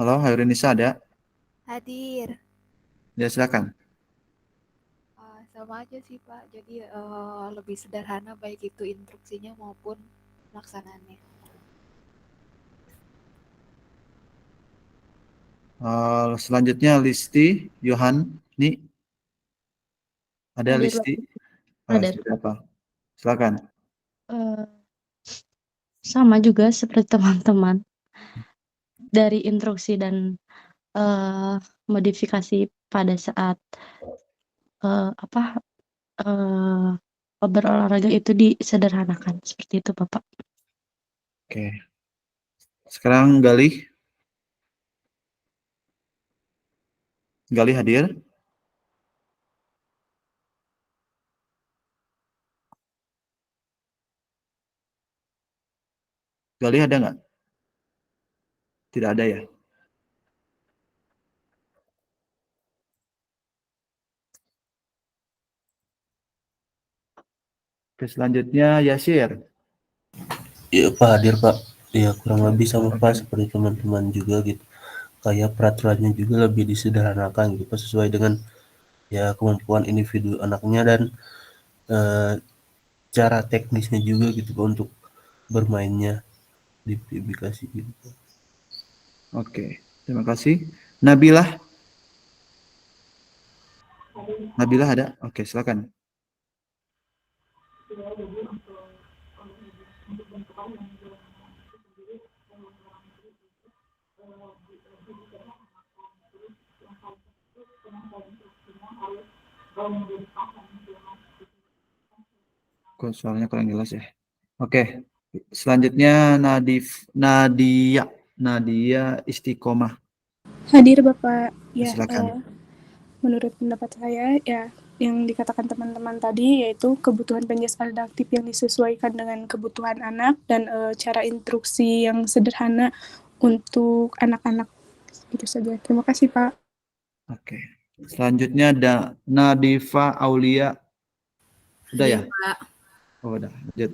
Halo, Hairun Nisa ada? Hadir. Ya, silakan. Sama aja sih Pak, jadi lebih sederhana baik itu instruksinya maupun pelaksanaannya. Selanjutnya Listi Yohani. Ada Hadir, Listi? Ada. Seperti apa? Silakan. Sama juga seperti teman-teman dari instruksi dan modifikasi pada saat berolahraga itu disederhanakan seperti itu Bapak. Oke. Sekarang Galih. Galih hadir? Galih ada nggak? Tidak ada ya? Oke, selanjutnya Yasir. Iya Pak, hadir Pak. Ya kurang lebih sama Pak seperti teman-teman juga gitu. Kayak peraturannya juga lebih disederhanakan gitu sesuai dengan ya kemampuan individu anaknya dan cara teknisnya juga gitu Pak untuk bermainnya di aplikasi gitu. Oke, terima kasih. Nabilah. Nabilah ada? Oke, silakan. Kok suaranya kurang jelas ya. Oke, selanjutnya Nadia Istiqomah. Hadir Bapak, ya Silakan. menurut pendapat saya ya yang dikatakan teman-teman tadi yaitu kebutuhan penjas adaptif yang disesuaikan dengan kebutuhan anak dan cara instruksi yang sederhana untuk anak-anak. Itu saja. Terima kasih Pak. Oke. Selanjutnya ada Nadifa Aulia. Udah ya? Iya, Pak. Oh, udah. Lanjut.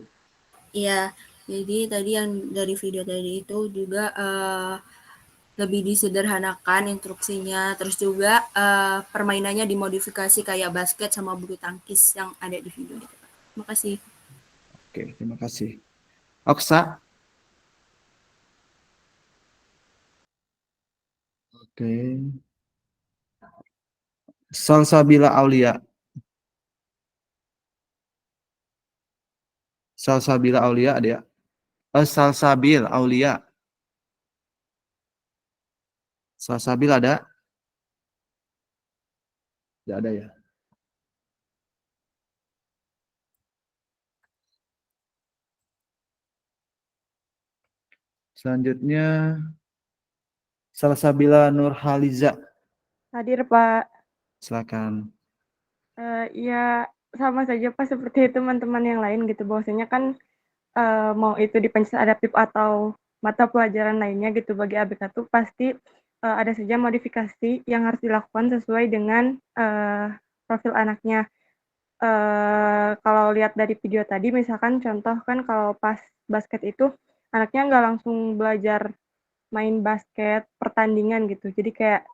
Iya, jadi tadi yang dari video tadi itu juga lebih disederhanakan instruksinya, terus juga permainannya dimodifikasi kayak basket sama bulu tangkis yang ada di video itu. Terima kasih. Oke, terima kasih. Oksa. Oke. Salsabila Aulia. Salsabila Aulia ada ya? Salsabil Aulia. Salsabil ada? Tidak ada ya? Selanjutnya Salsabila Nurhaliza. Hadir Pak. Silakan. Ya sama saja Pak seperti teman-teman yang lain gitu. Bahwasanya kan mau itu di penjas adaptif atau mata pelajaran lainnya gitu bagi ABK tuh pasti ada saja modifikasi yang harus dilakukan sesuai dengan profil anaknya. Kalau lihat dari video tadi misalkan contoh kan kalau pas basket itu anaknya nggak langsung belajar main basket pertandingan gitu. Jadi kayak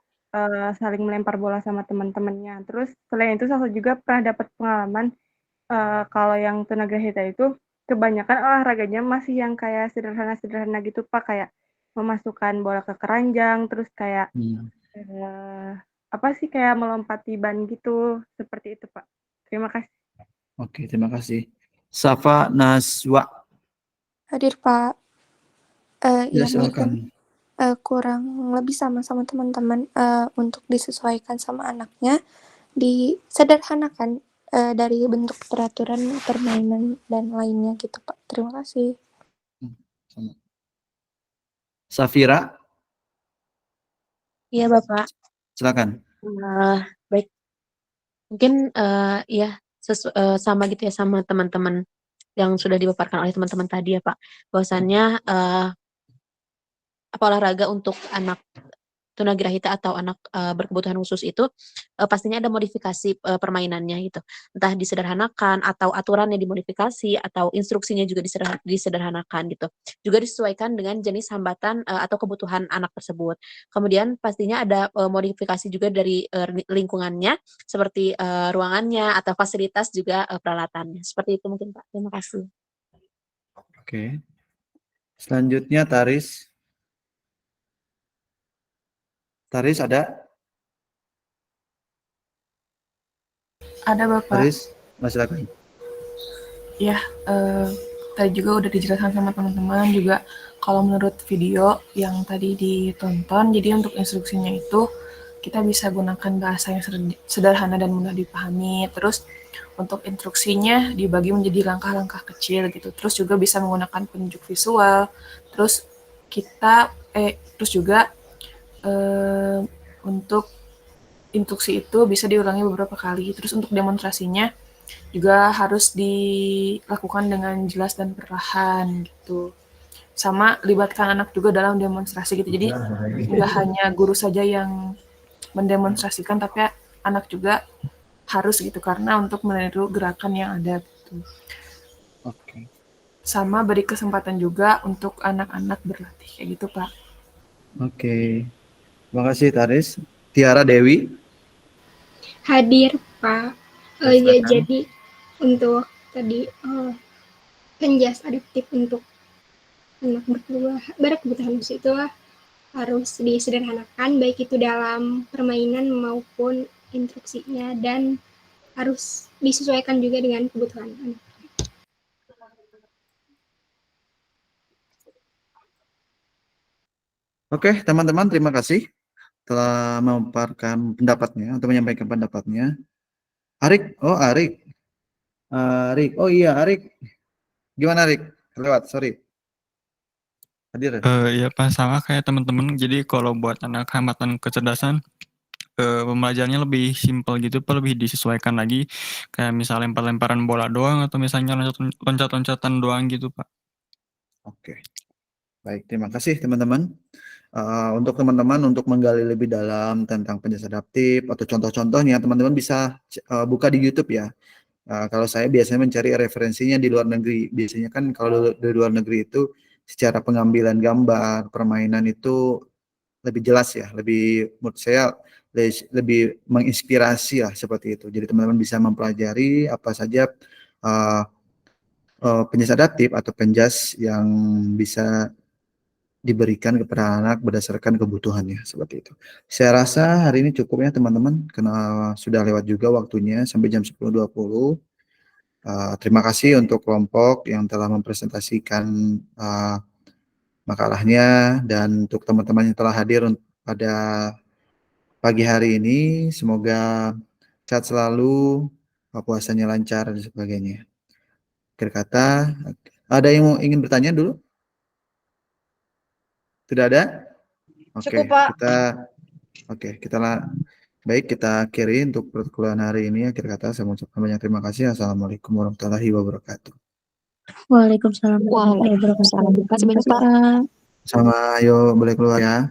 saling melempar bola sama teman-temannya. Terus selain itu saya juga pernah dapat pengalaman kalau yang tunagrahita itu kebanyakan olahraganya masih yang kayak sederhana-sederhana gitu Pak, kayak memasukkan bola ke keranjang, terus kayak apa sih kayak melompati ban gitu, seperti itu Pak. Terima kasih. Oke, terima kasih. Safa Naswa. Hadir Pak. Ya, Ya mungkin silakan. kurang lebih sama-sama teman-teman untuk disesuaikan sama anaknya, disederhanakan dari bentuk peraturan permainan dan lainnya gitu Pak. Terima kasih. Sama. Safira. Iya Bapak. Silakan. Baik. Mungkin ya sama gitu ya sama teman-teman yang sudah dipaparkan oleh teman-teman tadi ya Pak. Bahwasannya olahraga untuk anak tunagrahita atau anak berkebutuhan khusus itu pastinya ada modifikasi permainannya gitu. Entah disederhanakan atau aturannya dimodifikasi atau instruksinya juga disederhanakan gitu. Juga disesuaikan dengan jenis hambatan atau kebutuhan anak tersebut. Kemudian pastinya ada modifikasi juga dari lingkungannya seperti ruangannya atau fasilitas juga peralatannya. Seperti itu mungkin Pak. Terima kasih. Oke. Selanjutnya Taris. Taris ada? Ada Bapak. Taris, silakan. Ya, tadi juga udah dijelaskan sama teman-teman juga kalau menurut video yang tadi ditonton, jadi untuk instruksinya itu kita bisa gunakan bahasa yang sederhana dan mudah dipahami. Terus untuk instruksinya dibagi menjadi langkah-langkah kecil gitu. Terus juga bisa menggunakan penunjuk visual. Terus terus juga untuk instruksi itu bisa diulangi beberapa kali. Terus untuk demonstrasinya juga harus dilakukan dengan jelas dan perlahan gitu. Sama libatkan anak juga dalam demonstrasi gitu. Jadi nggak hanya guru saja yang mendemonstrasikan, tapi anak juga harus gitu karena untuk meniru gerakan yang ada gitu. Oke. Sama beri kesempatan juga untuk anak-anak berlatih kayak gitu Pak. Oke. Terima kasih Taris. Tiara Dewi. Hadir Pak. Ya jadi untuk tadi penjas adaptif untuk anak berkebutuhan khusus itu harus disederhanakan baik itu dalam permainan maupun instruksinya dan harus disesuaikan juga dengan kebutuhan anak. Oke, teman-teman, terima kasih telah memaparkan pendapatnya atau menyampaikan pendapatnya. Arik, oh Arik. Arik, oh iya Arik. Gimana Arik? Lewat, sorry. Hadir. Ya Pak, sama kayak teman-teman. Jadi kalau buat anak hambatan kecerdasan, pembelajarannya lebih simpel gitu, Pak, lebih disesuaikan lagi. Kayak misalnya lempar-lemparan bola doang atau misalnya loncat-loncatan doang gitu, Pak. Oke. Baik, terima kasih teman-teman. Untuk teman-teman untuk menggali lebih dalam tentang penjelasan adaptif atau contoh-contohnya, teman-teman bisa buka di YouTube ya. Kalau saya biasanya mencari referensinya di luar negeri. Biasanya kan kalau di luar negeri itu secara pengambilan gambar, permainan itu lebih jelas ya, lebih menurut saya lebih menginspirasi lah seperti itu. Jadi teman-teman bisa mempelajari apa saja penjas adaptif atau penjas yang bisa diberikan kepada anak berdasarkan kebutuhannya seperti itu. Saya rasa hari ini cukup ya teman-teman, karena sudah lewat juga waktunya sampai jam 10.20. Terima kasih untuk kelompok yang telah mempresentasikan makalahnya dan untuk teman-teman yang telah hadir pada pagi hari ini. Semoga sehat selalu, puasanya lancar dan sebagainya. Akhir kata, ada yang mau ingin bertanya dulu? Tidak ada? Oke, Cukup, Pak. Baik, kita akhiri untuk perkuliahan hari ini. Akhir kata saya mengucapkan banyak terima kasih. Assalamualaikum warahmatullahi wabarakatuh. Waalaikumsalam warahmatullahi wabarakatuh. Terima kasih banyak, Pak. Sama, ayo boleh keluar ya.